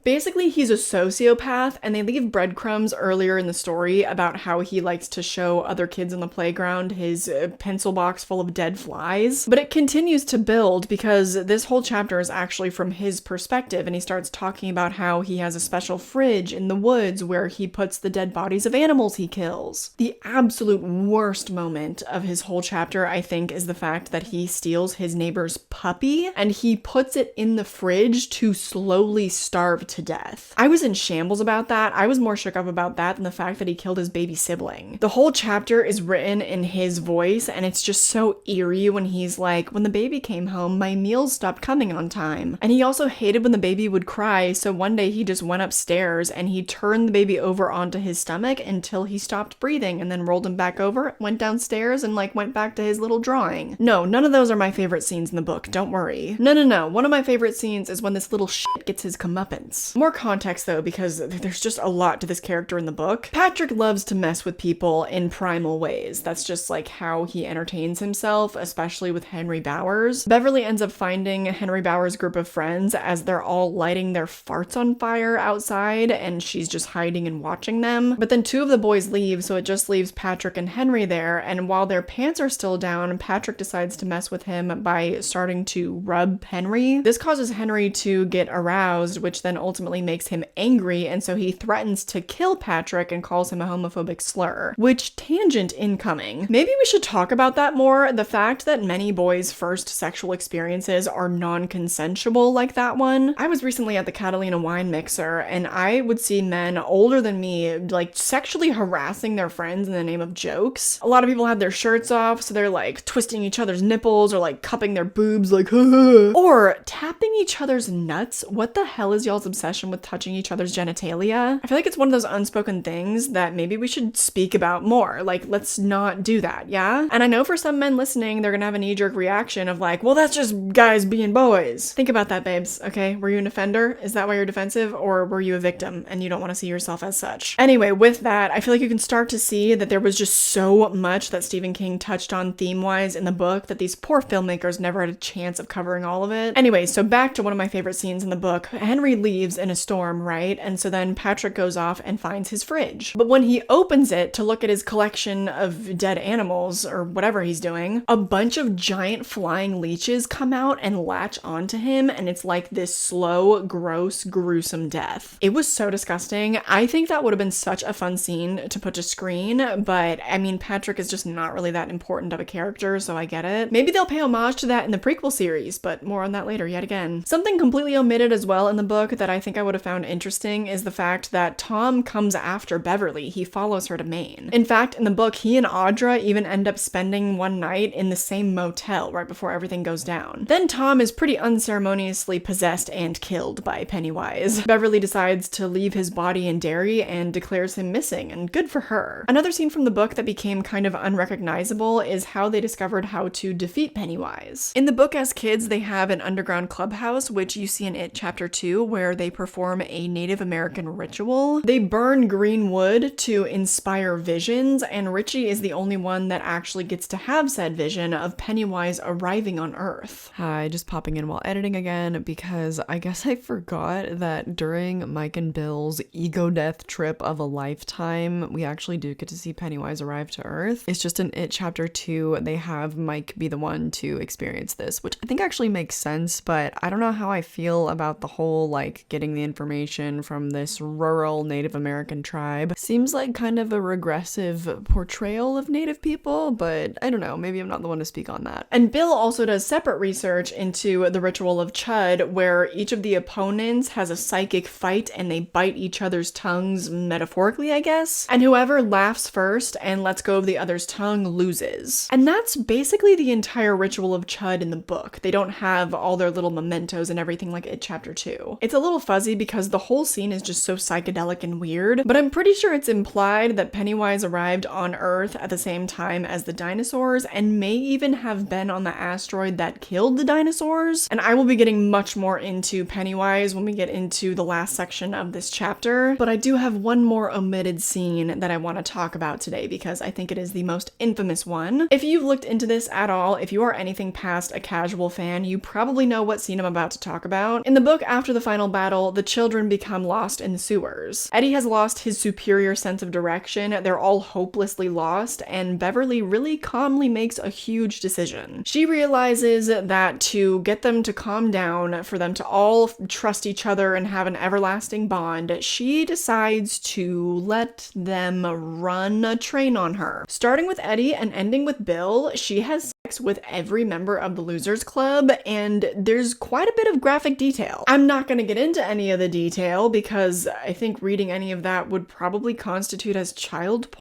Basically, he's a sociopath, and they leave breadcrumbs earlier in the story about how he likes to show other kids on the playground his pencil box full of dead flies. But it continues to build because this whole chapter is actually from his perspective, and he starts talking about how he has a special fridge in the woods where he puts the dead bodies of animals he kills. The absolute worst moment of his whole chapter, I think, is the fact that he steals his neighbor's puppy and he puts it in the fridge to slowly starve to death. I was in shambles about that. I was more shook up about that than the fact that he killed his baby sibling. The whole chapter is written in his voice, and it's just so eerie when he's like, when the baby came home, my meals stopped coming on time. And he also hated when the baby would cry, so one day he just went upstairs and he turned the baby over onto his stomach until he stopped breathing, and then rolled him back over, went downstairs, and like went back to his little drawing. No, none of those are my favorite scenes in the book, don't worry. No. One of my favorite scenes is when this little shit gets his comeuppance. More context though, because there's just a lot to this character in the book. Patrick loves to mess with people in primal ways. That's just like how he entertains himself, especially with Henry Bowers. Beverly ends up finding Henry Bowers' group of friends as they're all lighting their farts on fire outside, and she's just hiding and watching them. But then two of the boys leave, so it just leaves Patrick and Henry there, and while their pants are still down, Patrick decides to mess with him by starting to rub Henry. This causes Henry to get aroused, which then ultimately makes him angry, and so he threatens to kill Patrick and calls him a homophobic slur. Which, tangent incoming. Maybe we should talk about that more. The fact that many boys' first sexual experiences are non-consensual like that one. I was recently at the Catalina wine mixer, and I would see men older than me like sexually harassing their friends in the name of jokes. A lot of people have their shirts off, so they're like twisting each other's nipples or like cupping their boobs like or tapping each other's nuts. What the hell is y'all's obsession with touching each other's genitalia? I feel like it's one of those unspoken things that maybe we should speak about more. Like, let's not do that, yeah? And I know for some men listening, they're gonna have a knee-jerk reaction of like, well, that's just guys being boys. Think about that, babes, okay? Were you an offender? Is that why you're defensive? Or were you a victim and you don't want to see yourself as such? Anyway, with that, I feel like you can start to see that there was just so much that Stephen King touched on theme-wise in the book that these poor filmmakers never had a chance of covering all of it. Anyway, so back to one of my favorite scenes in the book. Henry leaves in a storm, right? And so then Patrick goes off and finds his fridge. But when he opens it to look at his collection of dead animals or whatever he's doing, a bunch of giant flying leeches come out and latch onto him, and it's like this slow, gross, gruesome death. It was so disgusting. I think that would have been such a fun scene to put to screen, but I mean, Patrick is just not really that important of a character, so I get it. Maybe they'll pay homage to that in the prequel series, but more on that later yet again. Something completely omitted as well in the book that I think I would have found interesting is the fact that Tom comes after Beverly. He follows her to Maine. In fact, in the book, he and Audra even end up spending one night in the same motel right before everything goes down. Then Tom is pretty unceremoniously possessed and killed by Pennywise. Beverly decides to leave his body in Derry and declares him missing, and good for her. Another scene from the book that became kind of unrecognizable is how they discovered how to defeat Pennywise. In the book, as kids, they have an underground clubhouse, which you see in It Chapter 2, where they perform a Native American ritual. They burn green wood to inspire visions, and Richie is the only one that actually gets to have said vision of Pennywise arriving on Earth. Hi, just popping in while editing again, because I guess I forgot that during Mike and Bill's ego death trip of a lifetime, we actually do get to see Pennywise arrive to Earth. It's just in It Chapter 2, they have Mike be the one to experience this, which I think actually makes sense, but I don't know how I feel about the whole, like, getting the information from this rural Native American tribe. Seems like kind of a regressive portrayal of Native people, but I don't know, maybe I'm not the one to speak on that. And Bill also does separate research into the ritual of Chud, where each of the opponents has a psychic fight and they bite each other's tongues, metaphorically, I guess. And whoever laughs first and lets go of the other's tongue loses. And that's basically the entire ritual of Chud in the book. They don't have all their little mementos and everything like It Chapter 2. It's a little fuzzy because the whole scene is just so psychedelic and weird, but I'm pretty sure it's implied that Pennywise arrived on Earth at the same time as the dinosaurs and may even have been on the asteroid that killed the dinosaurs. And I will be getting much more into Pennywise when we get into the last section of this chapter, but I do have one more omitted scene that I want to talk about today because I think it is the most infamous one. If you've looked into this at all, if you are anything past a casual fan, you probably know what scene I'm about to talk about. In the book, after the final battle battle, the children become lost in the sewers. Eddie has lost his superior sense of direction, they're all hopelessly lost, and Beverly really calmly makes a huge decision. She realizes that to get them to calm down, for them to all trust each other and have an everlasting bond, she decides to let them run a train on her. Starting with Eddie and ending with Bill, she has sex with every member of the Losers Club, and there's quite a bit of graphic detail. I'm not going to get into any of the detail because I think reading any of that would probably constitute as child porn.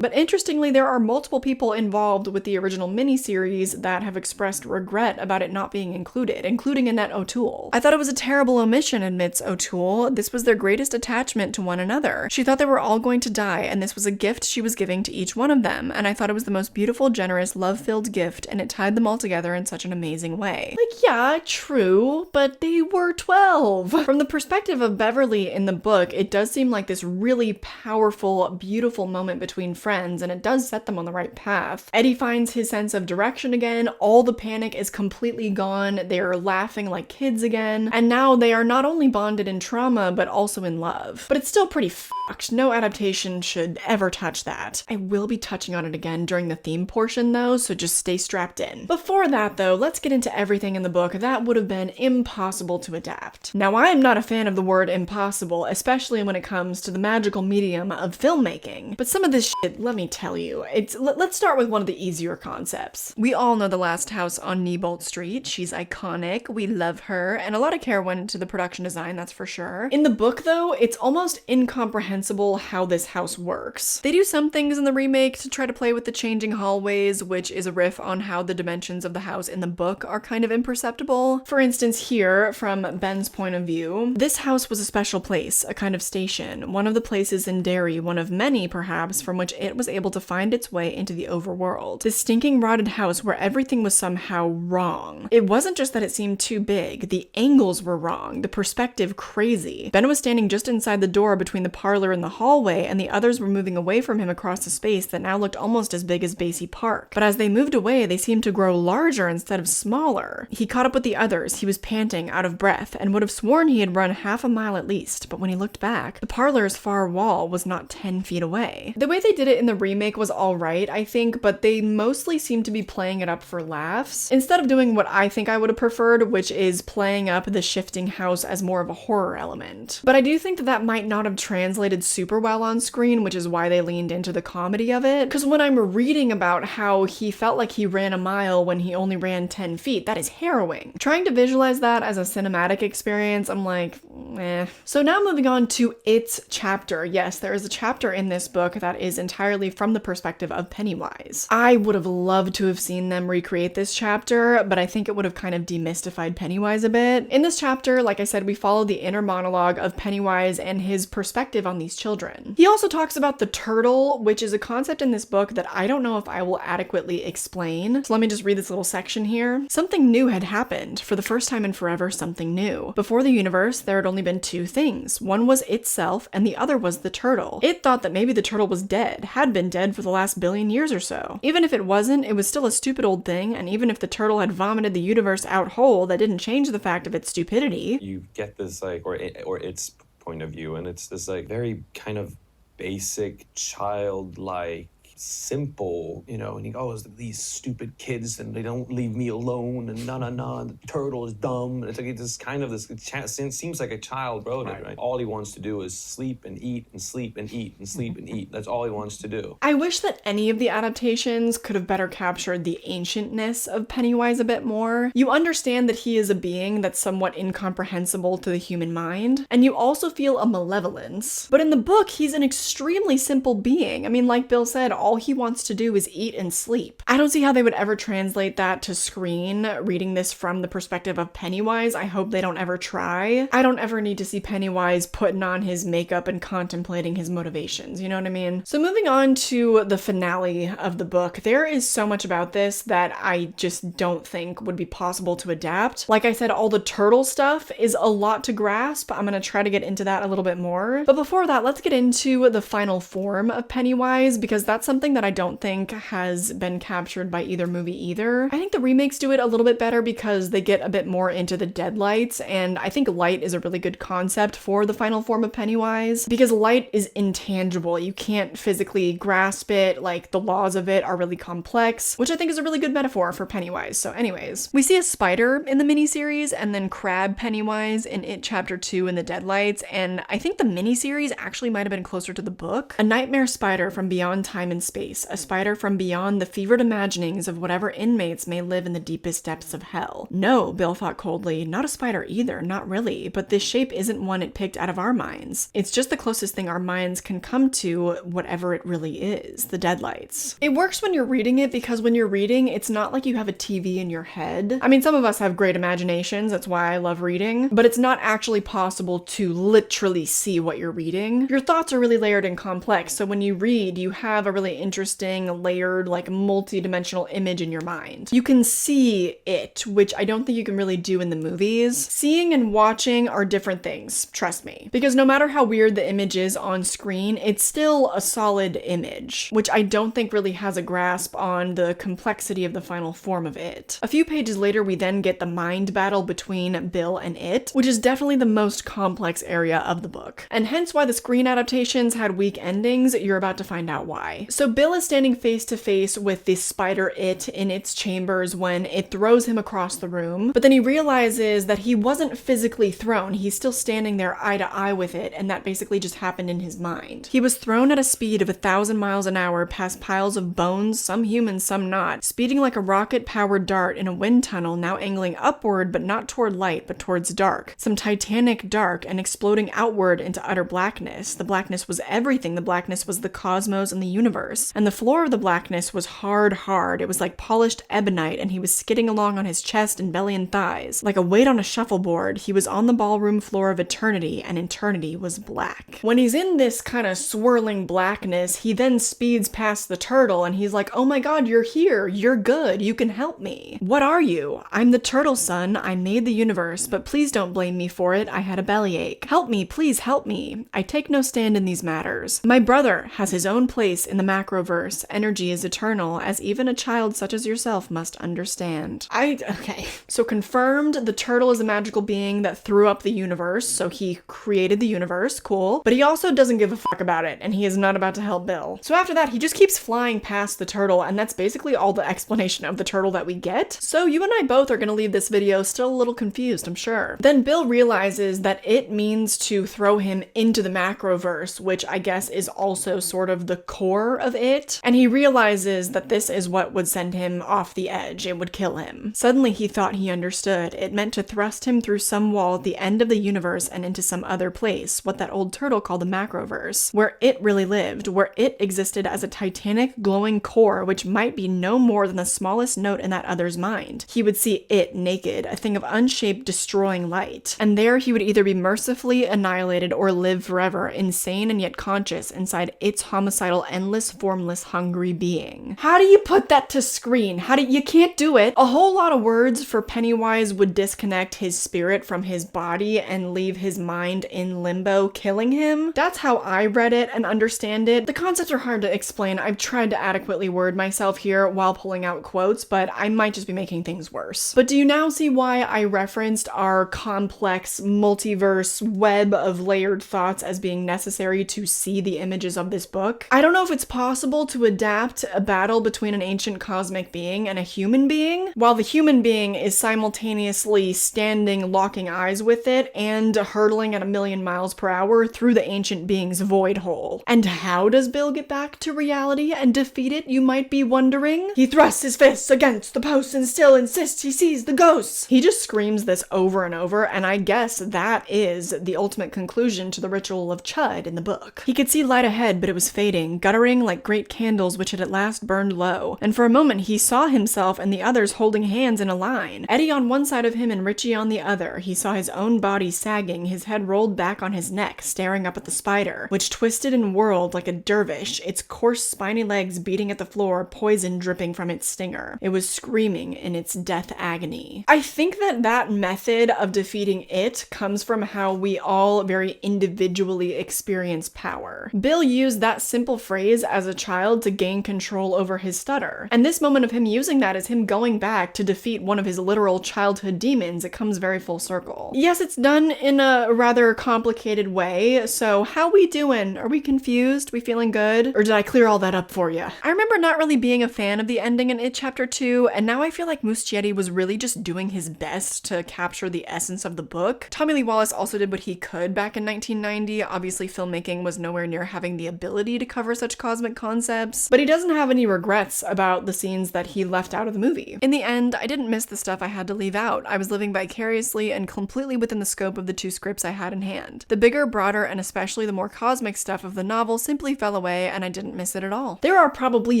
But interestingly, there are multiple people involved with the original miniseries that have expressed regret about it not being included, including Annette O'Toole. I thought it was a terrible omission, admits O'Toole. This was their greatest attachment to one another. She thought they were all going to die, and this was a gift she was giving to each one of them, and I thought it was the most beautiful, generous, love-filled gift, and it tied them all together in such an amazing way. Like, yeah, true, but they were 12. From the perspective of Beverly in the book, it does seem like this really powerful, beautiful moment between friends, and it does set them on the right path. Eddie finds his sense of direction again, all the panic is completely gone, they are laughing like kids again, and now they are not only bonded in trauma, but also in love. But it's still pretty fucked. No adaptation should ever touch that. I will be touching on it again during the theme portion though, so just stay strapped in. Before that though, let's get into everything in the book that would have been impossible to adapt. Now, I am not a fan of the word impossible, especially when it comes to the magical medium of filmmaking, but some of this shit, let me tell you, let's start with one of the easier concepts. We all know the last house on Neibolt Street. She's iconic, we love her, and a lot of care went into the production design, that's for sure. In the book though, it's almost incomprehensible how this house works. They do some things in the remake to try to play with the changing hallways, which is a riff on how the dimensions of the house in the book are kind of imperceptible. For instance, here, from Ben's point of view, this house was a special place, a kind of station, one of the places in Derry, one of many perhaps, from which it was able to find its way into the overworld. This stinking rotted house where everything was somehow wrong. It wasn't just that it seemed too big, the angles were wrong, the perspective crazy. Ben was standing just inside the door between the parlor and the hallway, and the others were moving away from him across a space that now looked almost as big as Basie Park. But as they moved away, they seemed to grow larger instead of smaller. He caught up with the others, he was panting, out of breath, and would have sworn he had run half a mile at least, but when he looked back, the parlor's far wall was not 10 feet away. The way they did it in the remake was alright, I think, but they mostly seemed to be playing it up for laughs, instead of doing what I think I would have preferred, which is playing up the shifting house as more of a horror element. But I do think that that might not have translated super well on screen, which is why they leaned into the comedy of it, because when I'm reading about how he felt like he ran a mile when he only ran 10 feet, that is harrowing. Trying to visualize that as a cinematic experience, I'm like, eh. So now moving on to its chapter. Yes, there is a chapter in this book that is entirely from the perspective of Pennywise. I would have loved to have seen them recreate this chapter, but I think it would have kind of demystified Pennywise a bit. In this chapter, like I said, we follow the inner monologue of Pennywise and his perspective on these children. He also talks about the turtle, which is a concept in this book that I don't know if I will adequately explain. So let me just read this little section here. Something new had happened. For the first time in forever, something new. Before the universe, there had only been two things. One was itself, and the other was the turtle. It thought that maybe the turtle was dead, had been dead for the last billion years or so. Even if it wasn't, it was still a stupid old thing, and even if the turtle had vomited the universe out whole, that didn't change the fact of its stupidity. You get this, like, or its point of view, and it's this, like, very kind of basic, childlike, simple, you know, and he goes, these stupid kids, and they don't leave me alone, and the turtle is dumb, and it's like, it's just kind of this, it seems like a child wrote it, right? All he wants to do is sleep and eat and sleep and eat and sleep and eat. That's all he wants to do. I wish that any of the adaptations could have better captured the ancientness of Pennywise a bit more. You understand that he is a being that's somewhat incomprehensible to the human mind, and you also feel a malevolence. But in the book, he's an extremely simple being. I mean, like Bill said, all he wants to do is eat and sleep. I don't see how they would ever translate that to screen, reading this from the perspective of Pennywise. I hope they don't ever try. I don't ever need to see Pennywise putting on his makeup and contemplating his motivations, you know what I mean? So moving on to the finale of the book, there is so much about this that I just don't think would be possible to adapt. Like I said, all the turtle stuff is a lot to grasp. I'm gonna try to get into that a little bit more. But before that, let's get into the final form of Pennywise, because that's something that I don't think has been captured by either movie either. I think the remakes do it a little bit better because they get a bit more into the deadlights, and I think light is a really good concept for the final form of Pennywise because light is intangible. You can't physically grasp it, like the laws of it are really complex, which I think is a really good metaphor for Pennywise. So anyways, we see a spider in the miniseries and then crab Pennywise in It Chapter 2 in the deadlights, and I think the miniseries actually might have been closer to the book. A nightmare spider from beyond time and space, a spider from beyond the fevered imaginings of whatever inmates may live in the deepest depths of hell. No, Bill thought coldly, not a spider either, not really, but this shape isn't one it picked out of our minds. It's just the closest thing our minds can come to whatever it really is, the deadlights. It works when you're reading it because when you're reading, it's not like you have a TV in your head. I mean, some of us have great imaginations, that's why I love reading, but it's not actually possible to literally see what you're reading. Your thoughts are really layered and complex, so when you read, you have a really interesting, layered, like multi-dimensional image in your mind. You can see it, which I don't think you can really do in the movies. Seeing and watching are different things, trust me. Because no matter how weird the image is on screen, it's still a solid image, which I don't think really has a grasp on the complexity of the final form of it. A few pages later, we then get the mind battle between Bill and it, which is definitely the most complex area of the book. And hence why the screen adaptations had weak endings, you're about to find out why. So Bill is standing face to face with the spider it in its chambers when it throws him across the room, but then he realizes that he wasn't physically thrown, he's still standing there eye to eye with it, and that basically just happened in his mind. He was thrown at a speed of 1,000 miles an hour past piles of bones, some human, some not, speeding like a rocket-powered dart in a wind tunnel, now angling upward but not toward light but towards dark, some titanic dark, and exploding outward into utter blackness. The blackness was everything. The blackness was the cosmos and the universe. And the floor of the blackness was hard. It was like polished ebonite, and he was skidding along on his chest and belly and thighs. Like a weight on a shuffleboard, he was on the ballroom floor of eternity, and eternity was black. When he's in this kind of swirling blackness, he then speeds past the turtle, and he's like, oh my god, you're here. You're good. You can help me. What are you? I'm the turtle, son. I made the universe, but please don't blame me for it. I had a bellyache. Help me, please help me. I take no stand in these matters. My brother has his own place in the macroverse. Energy is eternal, as even a child such as yourself must understand. Okay. So confirmed, the turtle is a magical being that threw up the universe, so he created the universe, cool. But he also doesn't give a fuck about it, and he is not about to help Bill. So after that, he just keeps flying past the turtle, and that's basically all the explanation of the turtle that we get. So you and I both are gonna leave this video still a little confused, I'm sure. Then Bill realizes that it means to throw him into the macroverse, which I guess is also sort of the core of it, and he realizes that this is what would send him off the edge. It would kill him. Suddenly he thought he understood. It meant to thrust him through some wall at the end of the universe and into some other place, what that old turtle called the macroverse, where it really lived, where it existed as a titanic glowing core which might be no more than the smallest note in that other's mind. He would see it naked, a thing of unshaped destroying light, and there he would either be mercifully annihilated or live forever, insane and yet conscious inside its homicidal, endless, formless, hungry being. How do you put that to screen? You can't do it. A whole lot of words for Pennywise would disconnect his spirit from his body and leave his mind in limbo, killing him. That's how I read it and understand it. The concepts are hard to explain. I've tried to adequately word myself here while pulling out quotes, but I might just be making things worse. But do you now see why I referenced our complex multiverse web of layered thoughts as being necessary to see the images of this book? I don't know if it's possible to adapt a battle between an ancient cosmic being and a human being, while the human being is simultaneously standing locking eyes with it and hurtling at 1,000,000 miles per hour through the ancient being's void hole. And how does Bill get back to reality and defeat it, you might be wondering? He thrusts his fists against the posts and still insists he sees the ghosts. He just screams this over and over, and I guess that is the ultimate conclusion to the ritual of Chud in the book. He could see light ahead, but it was fading, guttering like great candles which had at last burned low, and for a moment he saw himself and the others holding hands in a line, Eddie on one side of him and Richie on the other. He saw his own body sagging, his head rolled back on his neck, staring up at the spider, which twisted and whirled like a dervish, its coarse spiny legs beating at the floor, poison dripping from its stinger. It was screaming in its death agony. I think that method of defeating it comes from how we all very individually experience power. Bill used that simple phrase as as a child to gain control over his stutter. And this moment of him using that is him going back to defeat one of his literal childhood demons. It comes very full circle. Yes, it's done in a rather complicated way, so how we doing? Are we confused? We feeling good? Or did I clear all that up for you? I remember not really being a fan of the ending in It Chapter 2, and now I feel like Muschietti was really just doing his best to capture the essence of the book. Tommy Lee Wallace also did what he could back in 1990. Obviously, filmmaking was nowhere near having the ability to cover such cosmic concepts, but he doesn't have any regrets about the scenes that he left out of the movie. In the end, I didn't miss the stuff I had to leave out. I was living vicariously and completely within the scope of the two scripts I had in hand. The bigger, broader, and especially the more cosmic stuff of the novel simply fell away, and I didn't miss it at all. There are probably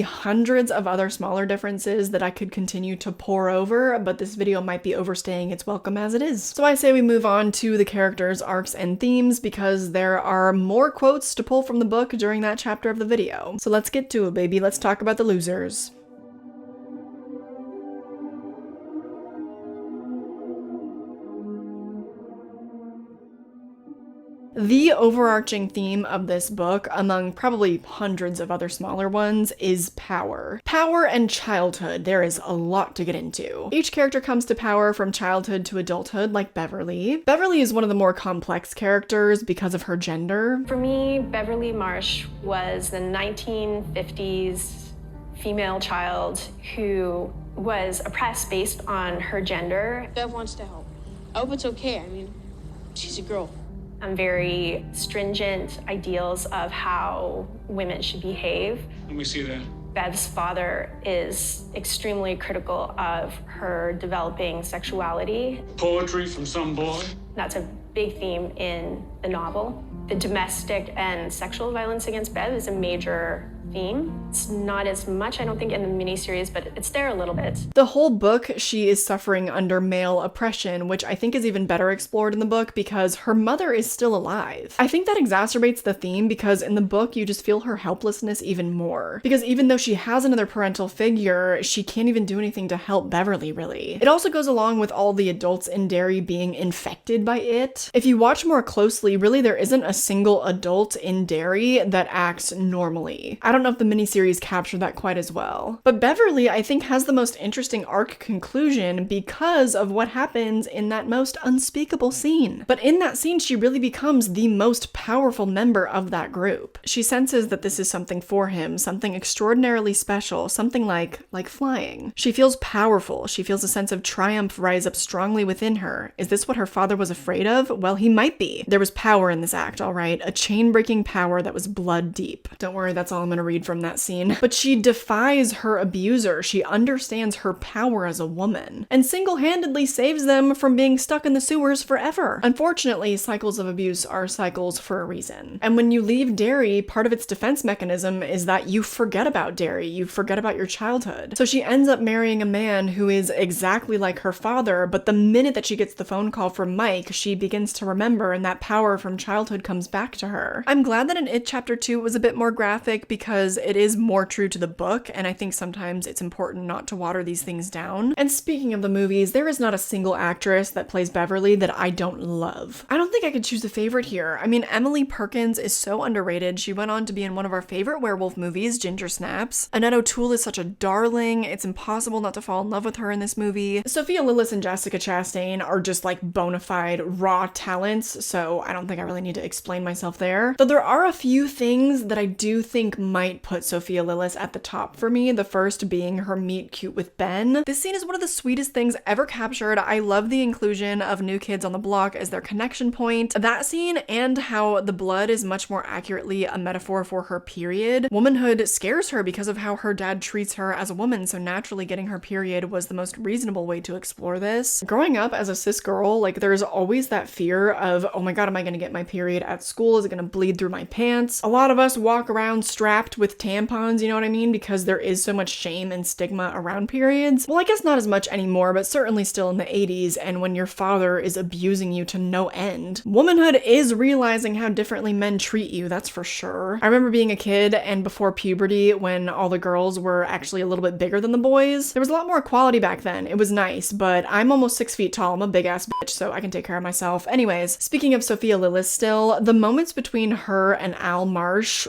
hundreds of other smaller differences that I could continue to pour over, but this video might be overstaying its welcome as it is. So I say we move on to the characters, arcs, and themes because there are more quotes to pull from the book during that chapter of the video. So let's get to it, baby. Let's talk about the losers. The overarching theme of this book, among probably hundreds of other smaller ones, is power. Power and childhood. There is a lot to get into. Each character comes to power from childhood to adulthood, like Beverly. Beverly is one of the more complex characters because of her gender. For me, Beverly Marsh was the 1950s female child who was oppressed based on her gender. Bev wants to help. I hope it's okay. I mean, she's a girl. Very stringent ideals of how women should behave. Let me see that. Bev's father is extremely critical of her developing sexuality. Poetry from some boy. That's a big theme in the novel. The domestic and sexual violence against Bev is a major theme. It's not as much, I don't think, in the miniseries, but it's there a little bit. The whole book, she is suffering under male oppression, which I think is even better explored in the book because her mother is still alive. I think that exacerbates the theme because in the book, you just feel her helplessness even more. Because even though she has another parental figure, she can't even do anything to help Beverly, really. It also goes along with all the adults in Derry being infected by it. If you watch more closely, really there isn't a single adult in Derry that acts normally. I don't know if the miniseries captured that quite as well. But Beverly, I think, has the most interesting arc conclusion because of what happens in that most unspeakable scene. But in that scene, she really becomes the most powerful member of that group. She senses that this is something for him, something extraordinarily special, something like flying. She feels powerful. She feels a sense of triumph rise up strongly within her. Is this what her father was afraid of? Well, he might be. There was power in this act, all right? A chain-breaking power that was blood deep. Don't worry, that's all I'm gonna read from that scene. But she defies her abuser. She understands her power as a woman and single-handedly saves them from being stuck in the sewers forever. Unfortunately, cycles of abuse are cycles for a reason. And when you leave Derry, part of its defense mechanism is that you forget about Derry. You forget about your childhood. So she ends up marrying a man who is exactly like her father, but the minute that she gets the phone call from Mike, she begins to remember and that power from childhood comes back to her. I'm glad that in It Chapter 2 it was a bit more graphic because it is more true to the book, and I think sometimes it's important not to water these things down. And speaking of the movies, there is not a single actress that plays Beverly that I don't love. I don't think I could choose a favorite here. I mean, Emily Perkins is so underrated. She went on to be in one of our favorite werewolf movies, Ginger Snaps. Annette O'Toole is such a darling. It's impossible not to fall in love with her in this movie. Sophia Lillis and Jessica Chastain are just like bona fide raw talents, so I don't think I really need to explain myself there. Though there are a few things that I do think might put Sophia Lillis at the top for me, the first being her meet cute with Ben. This scene is one of the sweetest things ever captured. I love the inclusion of New Kids on the Block as their connection point. That scene and how the blood is much more accurately a metaphor for her period. Womanhood scares her because of how her dad treats her as a woman, so naturally getting her period was the most reasonable way to explore this. Growing up as a cis girl, like there's always that fear of, oh my god, am I gonna get my period at school? Is it gonna bleed through my pants? A lot of us walk around strapped with tampons, you know what I mean? Because there is so much shame and stigma around periods. Well, I guess not as much anymore, but certainly still in the 80s, and when your father is abusing you to no end. Womanhood is realizing how differently men treat you, that's for sure. I remember being a kid and before puberty, when all the girls were actually a little bit bigger than the boys. There was a lot more equality back then. It was nice, but I'm almost 6 feet tall. I'm a big ass bitch, so I can take care of myself. Anyways, speaking of Sophia Lillis still, the moments between her and Al Marsh,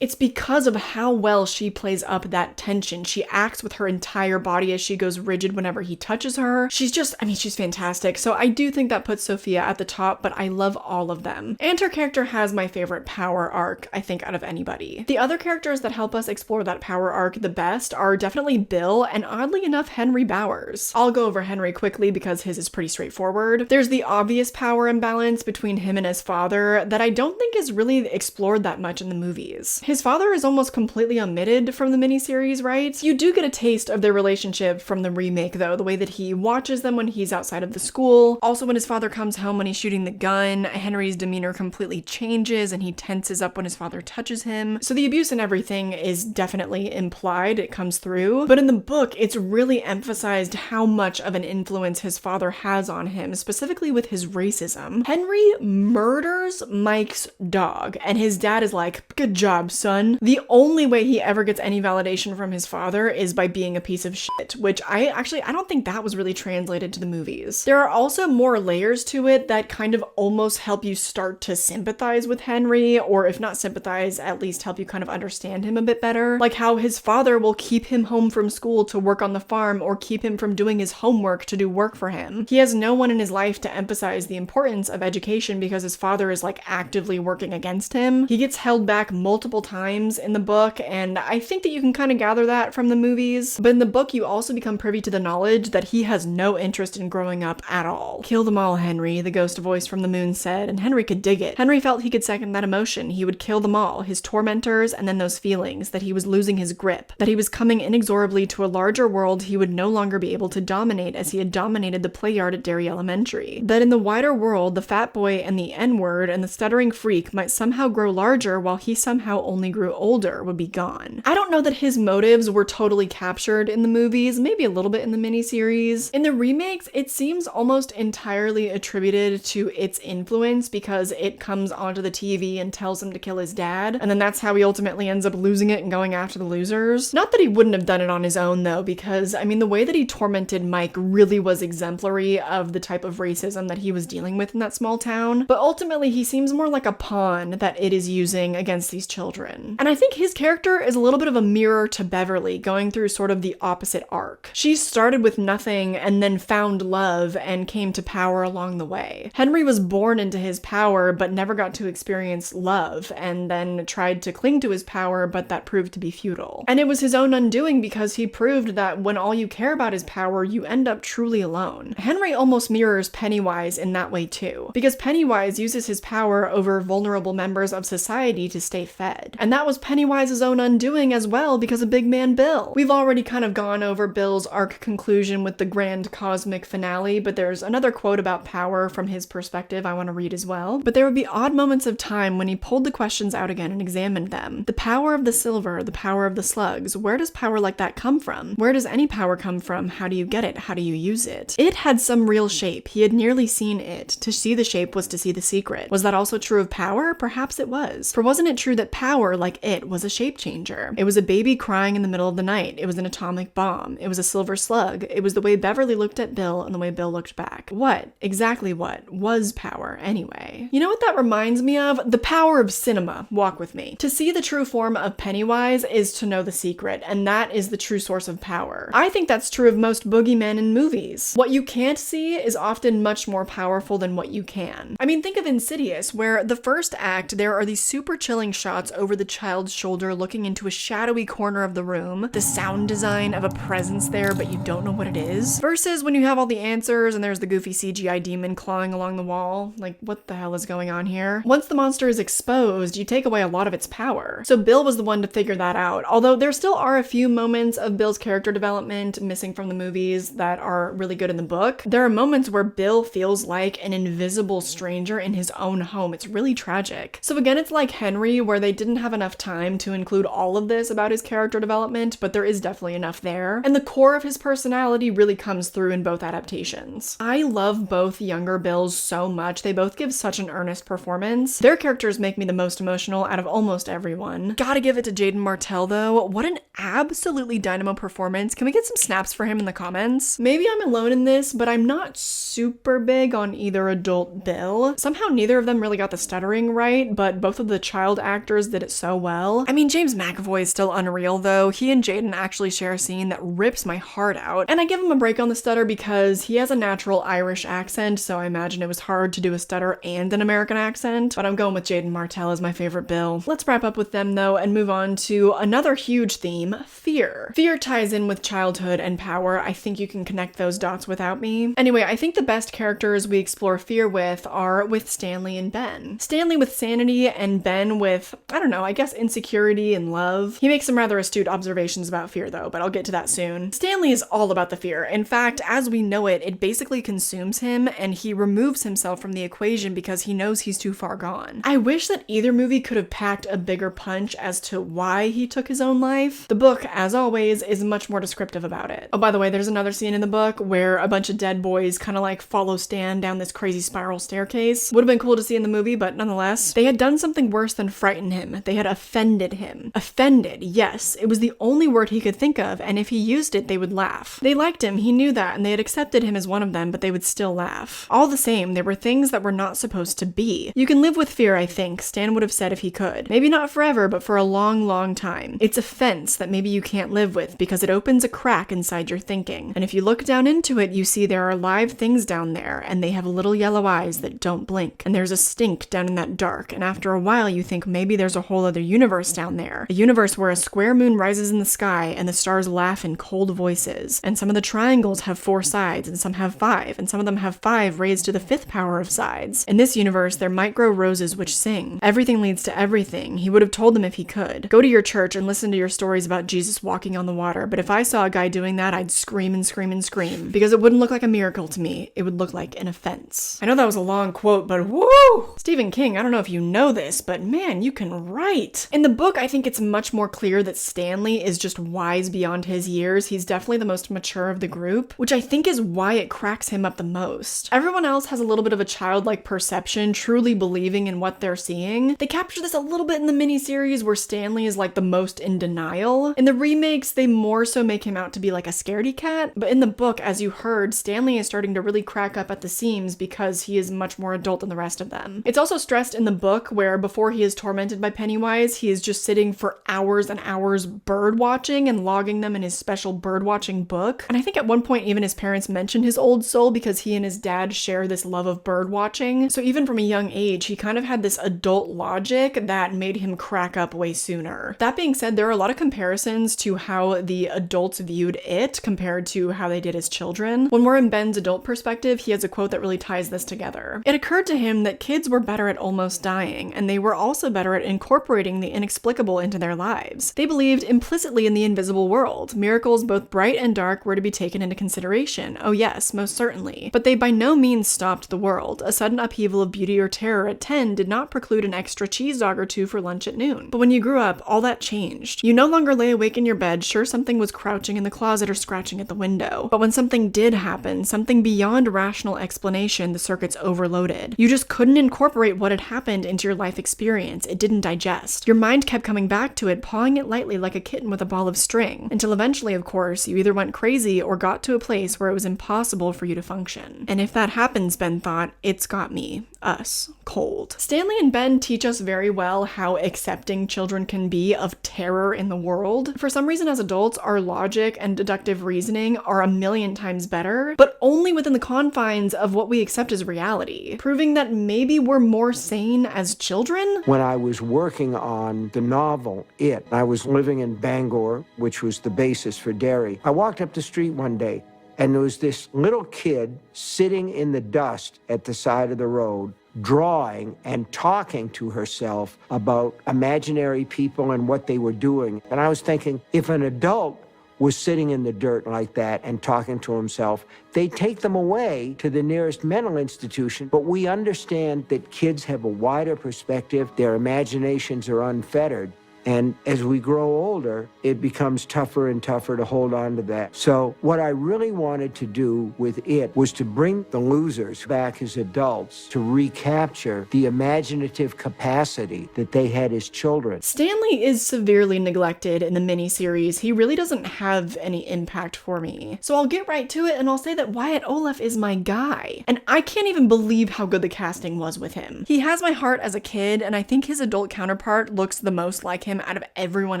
it's because because of how well she plays up that tension. She acts with her entire body as she goes rigid whenever he touches her. She's just, I mean, she's fantastic. So I do think that puts Sophia at the top, but I love all of them. And her character has my favorite power arc, I think, out of anybody. The other characters that help us explore that power arc the best are definitely Bill and, oddly enough, Henry Bowers. I'll go over Henry quickly because his is pretty straightforward. There's the obvious power imbalance between him and his father that I don't think is really explored that much in the movies. His father is almost completely omitted from the miniseries, right? You do get a taste of their relationship from the remake, though, the way that he watches them when he's outside of the school. Also, when his father comes home when he's shooting the gun, Henry's demeanor completely changes and he tenses up when his father touches him. So the abuse and everything is definitely implied, it comes through. But in the book, it's really emphasized how much of an influence his father has on him, specifically with his racism. Henry murders Mike's dog, and his dad is like, "Good job, son." The only way he ever gets any validation from his father is by being a piece of shit, which I don't think that was really translated to the movies. There are also more layers to it that kind of almost help you start to sympathize with Henry, or if not sympathize, at least help you kind of understand him a bit better. Like how his father will keep him home from school to work on the farm or keep him from doing his homework to do work for him. He has no one in his life to emphasize the importance of education because his father is like actively working against him. He gets held back multiple times in the book, and I think that you can kind of gather that from the movies. But in the book, you also become privy to the knowledge that he has no interest in growing up at all. "Kill them all, Henry," the ghost voice from the moon said, and Henry could dig it. Henry felt he could second that emotion. He would kill them all, his tormentors, and then those feelings that he was losing his grip, that he was coming inexorably to a larger world he would no longer be able to dominate as he had dominated the play yard at Derry Elementary. That in the wider world, the fat boy and the N-word and the stuttering freak might somehow grow larger while he somehow only grew older would be gone. I don't know that his motives were totally captured in the movies, maybe a little bit in the miniseries. In the remakes, it seems almost entirely attributed to its influence because it comes onto the TV and tells him to kill his dad, and then that's how he ultimately ends up losing it and going after the losers. Not that he wouldn't have done it on his own though, because I mean the way that he tormented Mike really was exemplary of the type of racism that he was dealing with in that small town, but ultimately he seems more like a pawn that it is using against these children. And I think his character is a little bit of a mirror to Beverly, going through sort of the opposite arc. She started with nothing and then found love and came to power along the way. Henry was born into his power but never got to experience love, and then tried to cling to his power, but that proved to be futile. And it was his own undoing because he proved that when all you care about is power, you end up truly alone. Henry almost mirrors Pennywise in that way too, because Pennywise uses his power over vulnerable members of society to stay fed. And that was Pennywise's own undoing as well because of Big Man Bill. We've already kind of gone over Bill's arc conclusion with the grand cosmic finale, but there's another quote about power from his perspective I want to read as well. But there would be odd moments of time when he pulled the questions out again and examined them. The power of the silver, the power of the slugs. Where does power like that come from? Where does any power come from? How do you get it? How do you use it? It had some real shape. He had nearly seen it. To see the shape was to see the secret. Was that also true of power? Perhaps it was. For wasn't it true that power, like it, was a shape changer? It was a baby crying in the middle of the night. It was an atomic bomb. It was a silver slug. It was the way Beverly looked at Bill and the way Bill looked back. What, exactly what, was power anyway? You know what that reminds me of? The power of cinema. Walk with me. To see the true form of Pennywise is to know the secret, and that is the true source of power. I think that's true of most boogeymen in movies. What you can't see is often much more powerful than what you can. I mean, think of Insidious, where the first act, there are these super chilling shots over the child's shoulder looking into a shadowy corner of the room, the sound design of a presence there, but you don't know what it is, versus when you have all the answers and there's the goofy CGI demon clawing along the wall. Like, what the hell is going on here? Once the monster is exposed, you take away a lot of its power. So Bill was the one to figure that out, although there still are a few moments of Bill's character development missing from the movies that are really good in the book. There are moments where Bill feels like an invisible stranger in his own home. It's really tragic. So again, it's like Henry, where they didn't have enough time to include all of this about his character development, but there is definitely enough there. And the core of his personality really comes through in both adaptations. I love both younger Bills so much. They both give such an earnest performance. Their characters make me the most emotional out of almost everyone. Gotta give it to Jaden Martell though. What an absolutely dynamo performance. Can we get some snaps for him in the comments? Maybe I'm alone in this, but I'm not super big on either adult Bill. Somehow neither of them really got the stuttering right, but both of the child actors did it so well. well. I mean, James McAvoy is still unreal though. He and Jaden actually share a scene that rips my heart out. And I give him a break on the stutter because he has a natural Irish accent, so I imagine it was hard to do a stutter and an American accent, but I'm going with Jaden Martell as my favorite Bill. Let's wrap up with them though and move on to another huge theme, fear. Fear ties in with childhood and power. I think you can connect those dots without me. Anyway, I think the best characters we explore fear with are with Stanley and Ben. Stanley with sanity and Ben with, I don't know, I guess insecurity and love. He makes some rather astute observations about fear though, but I'll get to that soon. Stanley is all about the fear. In fact, as we know it, it basically consumes him and he removes himself from the equation because he knows he's too far gone. I wish that either movie could have packed a bigger punch as to why he took his own life. The book, as always, is much more descriptive about it. Oh, by the way, there's another scene in the book where a bunch of dead boys kind of like follow Stan down this crazy spiral staircase. Would have been cool to see in the movie, but nonetheless, they had done something worse than frighten him. They had offended him. Offended, yes. It was the only word he could think of, and if he used it, they would laugh. They liked him, he knew that, and they had accepted him as one of them, but they would still laugh. All the same, there were things that were not supposed to be. You can live with fear, I think, Stan would have said if he could. Maybe not forever, but for a long, long time. It's a fence that maybe you can't live with because it opens a crack inside your thinking. And if you look down into it, you see there are live things down there, and they have little yellow eyes that don't blink. And there's a stink down in that dark, and after a while you think maybe there's a whole other universe down there. A universe where a square moon rises in the sky and the stars laugh in cold voices. And some of the triangles have 4 sides, and some have 5, and some of them have 5 raised to the 5th power of sides. In this universe, there might grow roses which sing. Everything leads to everything. He would have told them if he could. Go to your church and listen to your stories about Jesus walking on the water, but if I saw a guy doing that, I'd scream and scream and scream, because it wouldn't look like a miracle to me. It would look like an offense. I know that was a long quote, but woo! Stephen King, I don't know if you know this, but man, you can write. In the book, I think it's much more clear that Stanley is just wise beyond his years. He's definitely the most mature of the group, which I think is why it cracks him up the most. Everyone else has a little bit of a childlike perception, truly believing in what they're seeing. They capture this a little bit in the miniseries where Stanley is like the most in denial. In the remakes, they more so make him out to be like a scaredy cat, but in the book, as you heard, Stanley is starting to really crack up at the seams because he is much more adult than the rest of them. It's also stressed in the book where before he is tormented by Pennywise, he is just sitting for hours and hours bird watching and logging them in his special bird watching book. And I think at one point even his parents mention his old soul because he and his dad share this love of bird watching. So even from a young age, he kind of had this adult logic that made him crack up way sooner. That being said, there are a lot of comparisons to how the adults viewed it compared to how they did as children. When we're in Ben's adult perspective, he has a quote that really ties this together. It occurred to him that kids were better at almost dying, and they were also better at incorporating the inexplicable into their lives. They believed implicitly in the invisible world. Miracles both bright and dark were to be taken into consideration. Oh yes, most certainly. But they by no means stopped the world. A sudden upheaval of beauty or terror at 10 did not preclude an extra cheese dog or 2 for lunch at noon. But when you grew up, all that changed. You no longer lay awake in your bed sure something was crouching in the closet or scratching at the window. But when something did happen, something beyond rational explanation, the circuits overloaded. You just couldn't incorporate what had happened into your life experience. It didn't digest. Your mind kept coming back to it, pawing it lightly like a kitten with a ball of string, until eventually, of course, you either went crazy or got to a place where it was impossible for you to function. And if that happens, Ben thought, it's got me, us, cold. Stanley and Ben teach us very well how accepting children can be of terror in the world. For some reason, as adults, our logic and deductive reasoning are a million times better, but only within the confines of what we accept as reality, proving that maybe we're more sane as children. When I was working on the novel, I was living in Bangor, which was the basis for Derry. I walked up the street one day, and there was this little kid sitting in the dust at the side of the road, drawing and talking to herself about imaginary people and what they were doing. And I was thinking, if an adult was sitting in the dirt like that and talking to himself, they take them away to the nearest mental institution. But we understand that kids have a wider perspective, their imaginations are unfettered. And as we grow older, it becomes tougher and tougher to hold on to that. So what I really wanted to do with it was to bring the losers back as adults, to recapture the imaginative capacity that they had as children. Stanley is severely neglected in the miniseries. He really doesn't have any impact for me. So I'll get right to it and I'll say that Wyatt Olaf is my guy. And I can't even believe how good the casting was with him. He has my heart as a kid, and I think his adult counterpart looks the most like him him out of everyone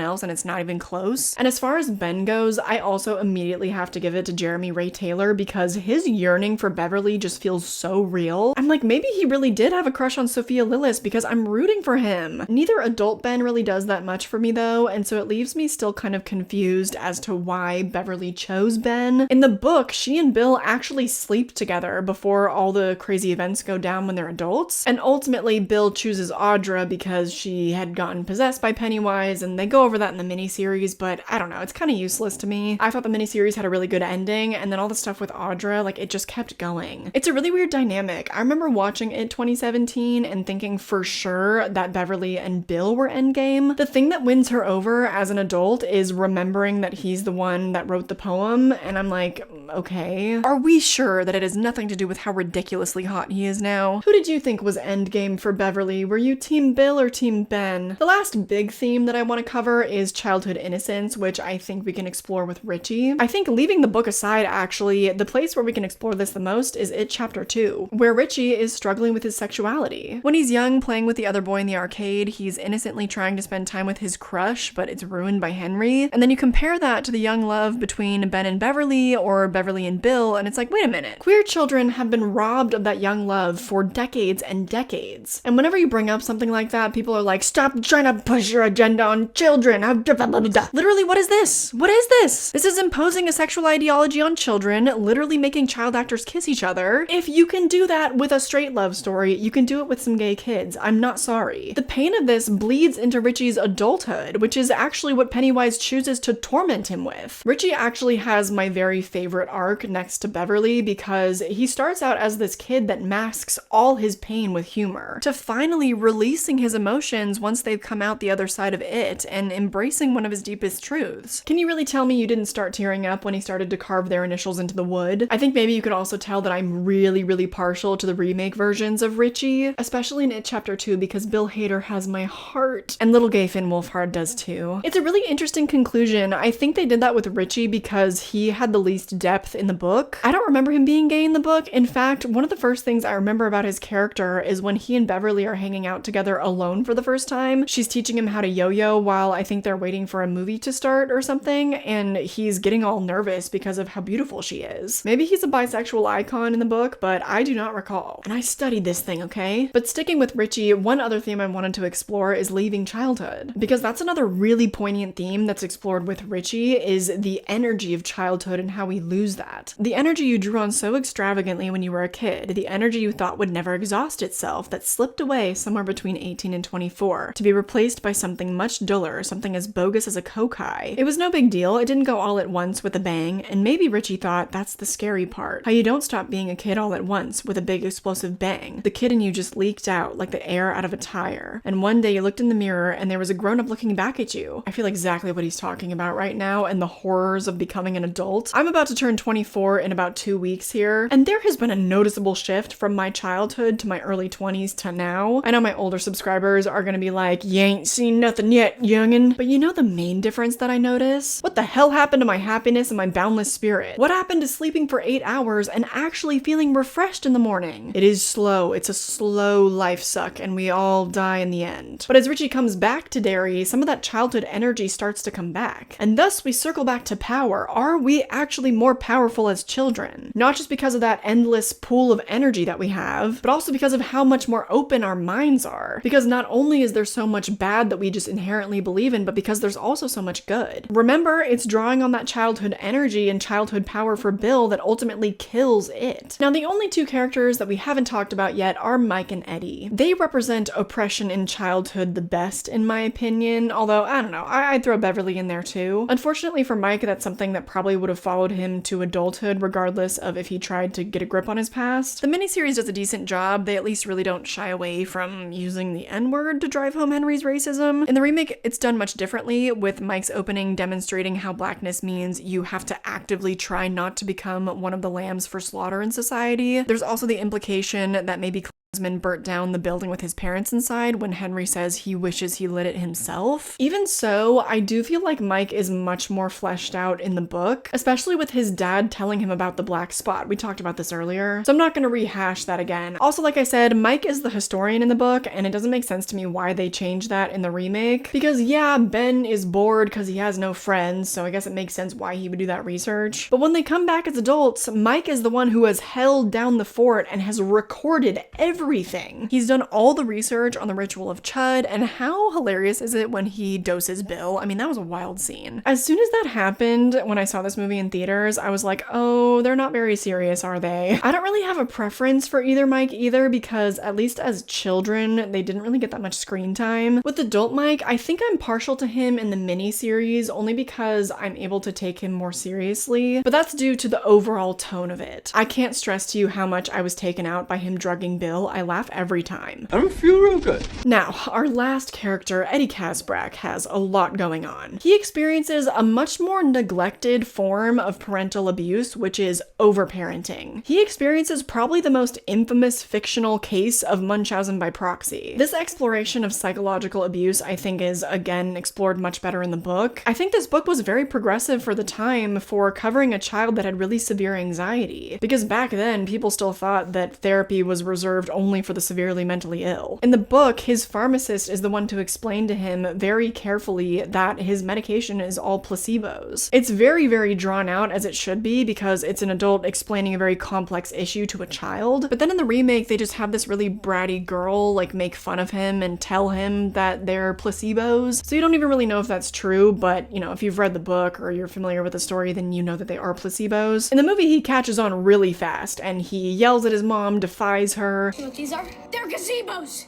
else, and it's not even close. And as far as Ben goes, I also immediately have to give it to Jeremy Ray Taylor because his yearning for Beverly just feels so real. I'm like, maybe he really did have a crush on Sophia Lillis because I'm rooting for him. Neither adult Ben really does that much for me though, and so it leaves me still kind of confused as to why Beverly chose Ben. In the book, she and Bill actually sleep together before all the crazy events go down when they're adults, and ultimately Bill chooses Audra because she had gotten possessed by Pennywise, and they go over that in the miniseries, but I don't know, it's kind of useless to me. I thought the miniseries had a really good ending, and then all the stuff with Audra, like, it just kept going. It's a really weird dynamic. I remember watching it 2017 and thinking for sure that Beverly and Bill were endgame. The thing that wins her over as an adult is remembering that he's the one that wrote the poem, and I'm like, okay. Are we sure that it has nothing to do with how ridiculously hot he is now? Who did you think was endgame for Beverly? Were you team Bill or team Ben? The last big theme that I want to cover is childhood innocence, which I think we can explore with Richie. I think leaving the book aside, actually, the place where we can explore this the most is It Chapter 2, where Richie is struggling with his sexuality. When he's young, playing with the other boy in the arcade, he's innocently trying to spend time with his crush, but it's ruined by Henry. And then you compare that to the young love between Ben and Beverly, or Beverly and Bill, and it's like, wait a minute. Queer children have been robbed of that young love for decades and decades. And whenever you bring up something like that, people are like, stop trying to push your agenda on children. Literally, what is this? What is this? This is imposing a sexual ideology on children, literally making child actors kiss each other. If you can do that with a straight love story, you can do it with some gay kids. I'm not sorry. The pain of this bleeds into Richie's adulthood, which is actually what Pennywise chooses to torment him with. Richie actually has my very favorite arc next to Beverly because he starts out as this kid that masks all his pain with humor, to finally releasing his emotions once they've come out the other side of it and embracing one of his deepest truths. Can you really tell me you didn't start tearing up when he started to carve their initials into the wood? I think maybe you could also tell that I'm really partial to the remake versions of Richie, especially in It Chapter 2 because Bill Hader has my heart, and little gay Finn Wolfhard does too. It's a really interesting conclusion. I think they did that with Richie because he had the least depth in the book. I don't remember him being gay in the book. In fact, one of the first things I remember about his character is when he and Beverly are hanging out together alone for the first time. She's teaching him how to yo-yo while I think they're waiting for a movie to start or something, and he's getting all nervous because of how beautiful she is. Maybe he's a bisexual icon in the book, but I do not recall. And I studied this thing, okay? But sticking with Richie, one other theme I wanted to explore is leaving childhood, because that's another really poignant theme that's explored with Richie, is the energy of childhood and how we lose that. The energy you drew on so extravagantly when you were a kid, the energy you thought would never exhaust itself that slipped away somewhere between 18 and 24, to be replaced by something much duller, something as bogus as a kokai. It was no big deal, it didn't go all at once with a bang, and maybe Richie thought that's the scary part. How you don't stop being a kid all at once with a big explosive bang. The kid in you just leaked out like the air out of a tire. And one day you looked in the mirror and there was a grown-up looking back at you. I feel exactly what he's talking about right now and the horrors of becoming an adult. I'm about to turn 24 in about 2 weeks here, and there has been a noticeable shift from my childhood to my early 20s to now. I know my older subscribers are gonna be like, you ain't seen nothing yet, youngin'. But you know the main difference that I notice? What the hell happened to my happiness and my boundless spirit? What happened to sleeping for 8 hours and actually feeling refreshed in the morning? It is slow. It's a slow life suck, and we all die in the end. But as Richie comes back to Derry, some of that childhood energy starts to come back. And thus we circle back to power. Are we actually more powerful as children? Not just because of that endless pool of energy that we have, but also because of how much more open our minds are. Because not only is there so much bad that we just inherently believe in, but because there's also so much good. Remember, it's drawing on that childhood energy and childhood power for Bill that ultimately kills it. Now, the only two characters that we haven't talked about yet are Mike and Eddie. They represent oppression in childhood the best, in my opinion, although, I don't know, I'd throw Beverly in there too. Unfortunately for Mike, that's something that probably would have followed him to adulthood regardless of if he tried to get a grip on his past. The miniseries does a decent job. They at least really don't shy away from using the N-word to drive home Henry's racism. In the remake, it's done much differently, with Mike's opening demonstrating how blackness means you have to actively try not to become one of the lambs for slaughter in society. There's also the implication that maybe burnt down the building with his parents inside when Henry says he wishes he lit it himself. Even so, I do feel like Mike is much more fleshed out in the book, especially with his dad telling him about the black spot. We talked about this earlier, so I'm not going to rehash that again. Also, like I said, Mike is the historian in the book, and it doesn't make sense to me why they changed that in the remake, because yeah, Ben is bored because he has no friends, so I guess it makes sense why he would do that research. But when they come back as adults, Mike is the one who has held down the fort and has recorded everything. He's done all the research on the ritual of Chud, and how hilarious is it when he doses Bill? I mean, that was a wild scene. As soon as that happened, when I saw this movie in theaters, I was like, oh, they're not very serious, are they? I don't really have a preference for either Mike either, because at least as children, they didn't really get that much screen time. With adult Mike, I think I'm partial to him in the miniseries only because I'm able to take him more seriously, but that's due to the overall tone of it. I can't stress to you how much I was taken out by him drugging Bill. I laugh every time. I don't feel real good. Now, our last character, Eddie Kasbrak, has a lot going on. He experiences a much more neglected form of parental abuse, which is overparenting. He experiences probably the most infamous fictional case of Munchausen by proxy. This exploration of psychological abuse, I think, is again explored much better in the book. I think this book was very progressive for the time for covering a child that had really severe anxiety, because back then people still thought that therapy was reserved only for the severely mentally ill. In the book, his pharmacist is the one to explain to him very carefully that his medication is all placebos. It's very, very drawn out, as it should be, because it's an adult explaining a very complex issue to a child. But then in the remake, they just have this really bratty girl like make fun of him and tell him that they're placebos. So you don't even really know if that's true, but you know, if you've read the book or you're familiar with the story, then you know that they are placebos. In the movie, he catches on really fast and he yells at his mom, defies her. You know what these are? They're gazebos!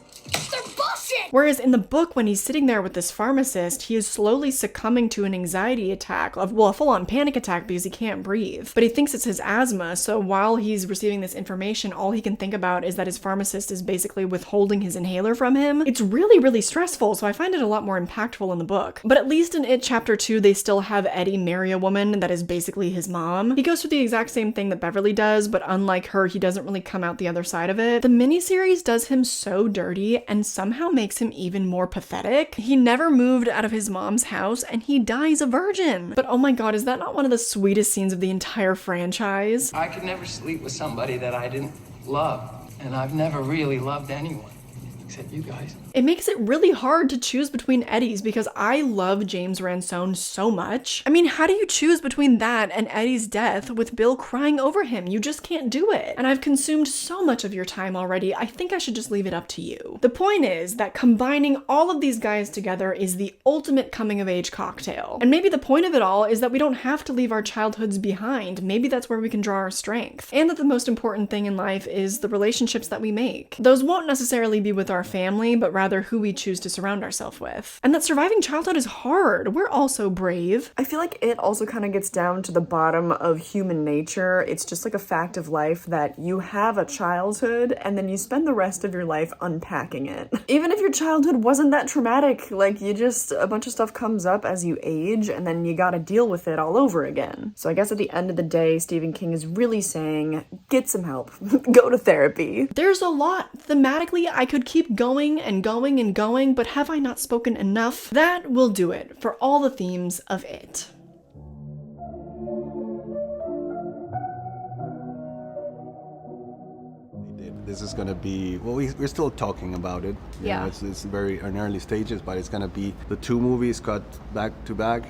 They're bullshit! Whereas in the book, when he's sitting there with this pharmacist, he is slowly succumbing to an anxiety attack, a full-on panic attack because he can't breathe. But he thinks it's his asthma, so while he's receiving this information, all he can think about is that his pharmacist is basically withholding his inhaler from him. It's really, really stressful, so I find it a lot more impactful in the book. But at least in It Chapter 2, they still have Eddie marry a woman that is basically his mom. He goes through the exact same thing that Beverly does, but unlike her, he doesn't really come out the other side of it. The miniseries does him so dirty and somehow makes him even more pathetic. He never moved out of his mom's house and he dies a virgin. But oh my god, is that not one of the sweetest scenes of the entire franchise? I could never sleep with somebody that I didn't love, and I've never really loved anyone except you guys. It makes it really hard to choose between Eddie's because I love James Ransone so much. I mean, how do you choose between that and Eddie's death with Bill crying over him? You just can't do it. And I've consumed so much of your time already, I think I should just leave it up to you. The point is that combining all of these guys together is the ultimate coming-of-age cocktail. And maybe the point of it all is that we don't have to leave our childhoods behind. Maybe that's where we can draw our strength. And that the most important thing in life is the relationships that we make. Those won't necessarily be with our family, but rather who we choose to surround ourselves with. And that surviving childhood is hard. We're all so brave. I feel like it also kind of gets down to the bottom of human nature. It's just like a fact of life that you have a childhood and then you spend the rest of your life unpacking it. Even if your childhood wasn't that traumatic, like a bunch of stuff comes up as you age and then you gotta deal with it all over again. So I guess at the end of the day, Stephen King is really saying, get some help. Go to therapy. There's a lot. Thematically, I could keep going and going and going, but have I not spoken enough? That will do it for all the themes of It. This is going to be, well, we're still talking about it. Yeah. It's very in early stages, but it's going to be the two movies cut back to back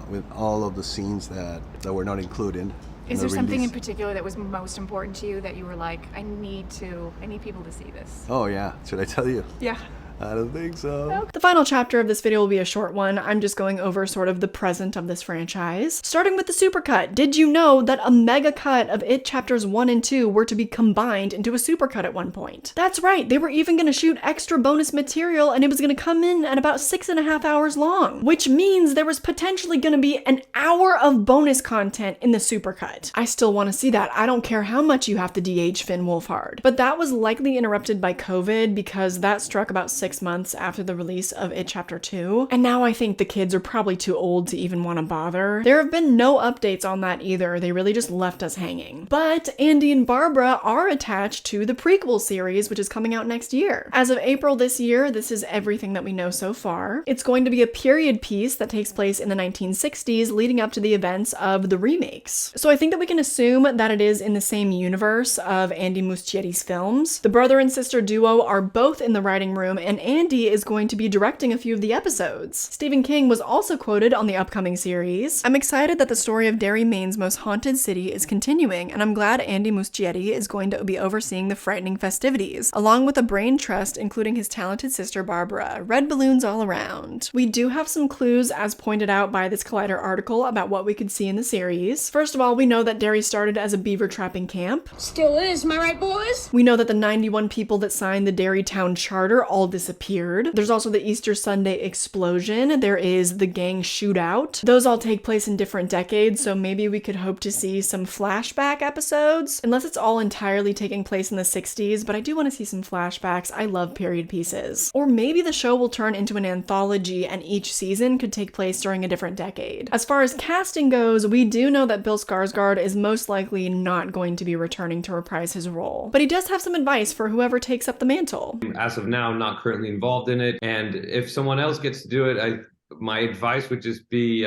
with all of the scenes that were not included. Is there something in particular that was most important to you that you were like, I need people to see this? Oh yeah, should I tell you? Yeah. I don't think so. The final chapter of this video will be a short one. I'm just going over sort of the present of this franchise. Starting with the supercut. Did you know that a mega cut of It Chapters 1 and 2 were to be combined into a supercut at one point? That's right, they were even going to shoot extra bonus material and it was going to come in at about 6.5 hours long, which means there was potentially going to be an hour of bonus content in the supercut. I still want to see that. I don't care how much you have to de-age Finn Wolfhard. But that was likely interrupted by COVID because that struck about 6 6 months after the release of It Chapter 2, and now I think the kids are probably too old to even want to bother. There have been no updates on that either, they really just left us hanging. But Andy and Barbara are attached to the prequel series, which is coming out next year. As of April this year, this is everything that we know so far. It's going to be a period piece that takes place in the 1960s leading up to the events of the remakes. So I think that we can assume that it is in the same universe of Andy Muschietti's films. The brother and sister duo are both in the writing room, and Andy is going to be directing a few of the episodes. Stephen King was also quoted on the upcoming series. I'm excited that the story of Derry, Maine's most haunted city is continuing, and I'm glad Andy Muschietti is going to be overseeing the frightening festivities, along with a brain trust including his talented sister Barbara. Red balloons all around. We do have some clues as pointed out by this Collider article about what we could see in the series. First of all, we know that Derry started as a beaver trapping camp. Still is, am I right, boys? We know that the 91 people that signed the Derry Town Charter all disappeared. There's also the Easter Sunday explosion. There is the gang shootout. Those all take place in different decades, so maybe we could hope to see some flashback episodes, unless it's all entirely taking place in the 60s, but I do want to see some flashbacks. I love period pieces. Or maybe the show will turn into an anthology and each season could take place during a different decade. As far as casting goes, we do know that Bill Skarsgård is most likely not going to be returning to reprise his role, but he does have some advice for whoever takes up the mantle. As of now, I'm not currently involved in it, and if someone else gets to do it, my advice would just be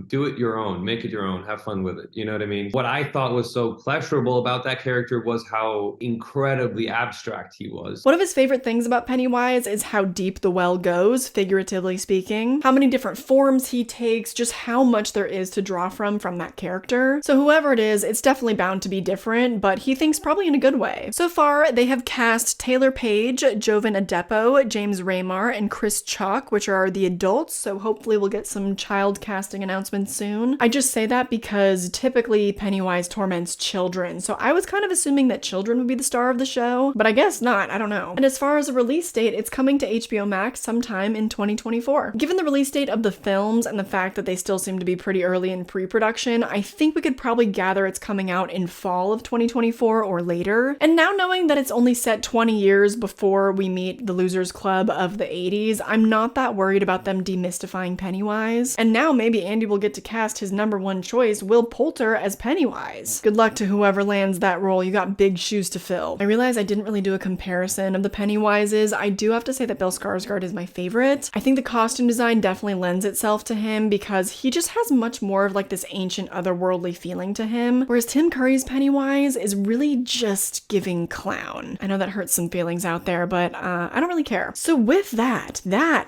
do it your own, make it your own, have fun with it. You know what I mean? What I thought was so pleasurable about that character was how incredibly abstract he was. One of his favorite things about Pennywise is how deep the well goes, figuratively speaking, how many different forms he takes, just how much there is to draw from that character. So whoever it is, it's definitely bound to be different, but he thinks probably in a good way. So far, they have cast Taylor Page, Jovan Adepo, James Raymar, and Chris Chalk, which are the adults, so hopefully we'll get some child casting announcements soon. I just say that because typically Pennywise torments children, so I was kind of assuming that children would be the star of the show, but I guess not, I don't know. And as far as a release date, it's coming to HBO Max sometime in 2024. Given the release date of the films and the fact that they still seem to be pretty early in pre-production, I think we could probably gather it's coming out in fall of 2024 or later. And now knowing that it's only set 20 years before we meet the Losers Club of the 80s, I'm not that worried about them demystifying Pennywise. And now maybe Andy will get to cast his #1 choice, Will Poulter, as Pennywise. Good luck to whoever lands that role. You got big shoes to fill. I realize I didn't really do a comparison of the Pennywises. I do have to say that Bill Skarsgård is my favorite. I think the costume design definitely lends itself to him because he just has much more of like this ancient otherworldly feeling to him, whereas Tim Curry's Pennywise is really just giving clown. I know that hurts some feelings out there, but I don't really care. So with that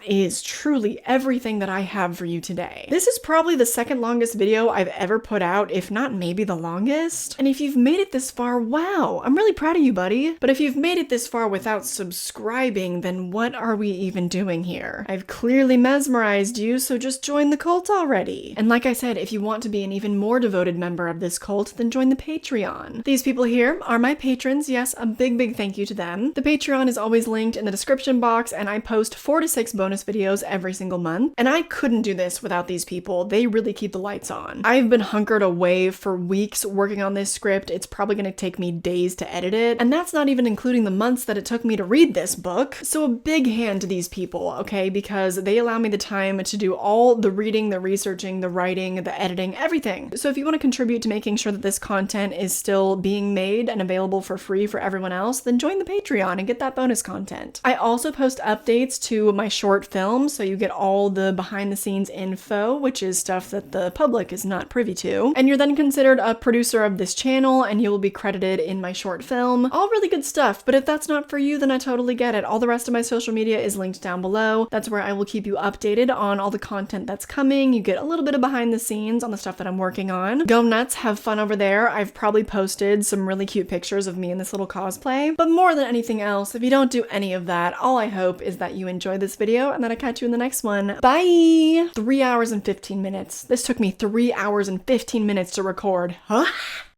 is truly everything that I have for you today. This is probably the second longest video I've ever put out, if not maybe the longest. And if you've made it this far, wow, I'm really proud of you, buddy. But if you've made it this far without subscribing, then what are we even doing here? I've clearly mesmerized you, so just join the cult already. And like I said, if you want to be an even more devoted member of this cult, then join the Patreon. These people here are my patrons. Yes, a big thank you to them. The Patreon is always linked in the description box, and I post 4 to 6 bonus videos every single month. And I couldn't do this without these people. They really keep the lights on. I've been hunkered away for weeks working on this script. It's probably going to take me days to edit it, and that's not even including the months that it took me to read this book. So a big hand to these people, okay, because they allow me the time to do all the reading, the researching, the writing, the editing, everything. So if you want to contribute to making sure that this content is still being made and available for free for everyone else, then join the Patreon and get that bonus content. I also post updates to my short films, so you get all the behind the scenes info, which is stuff that the public is not privy to. And you're then considered a producer of this channel, and you will be credited in my short film. All really good stuff, but if that's not for you, then I totally get it. All the rest of my social media is linked down below. That's where I will keep you updated on all the content that's coming. You get a little bit of behind the scenes on the stuff that I'm working on. Go nuts, have fun over there. I've probably posted some really cute pictures of me in this little cosplay. But more than anything else, if you don't do any of that, all I hope is that you enjoy this video and that I catch you in the next one. Bye! 3 hours and 15 minutes. This took me 3 hours and 15 minutes to record. Huh?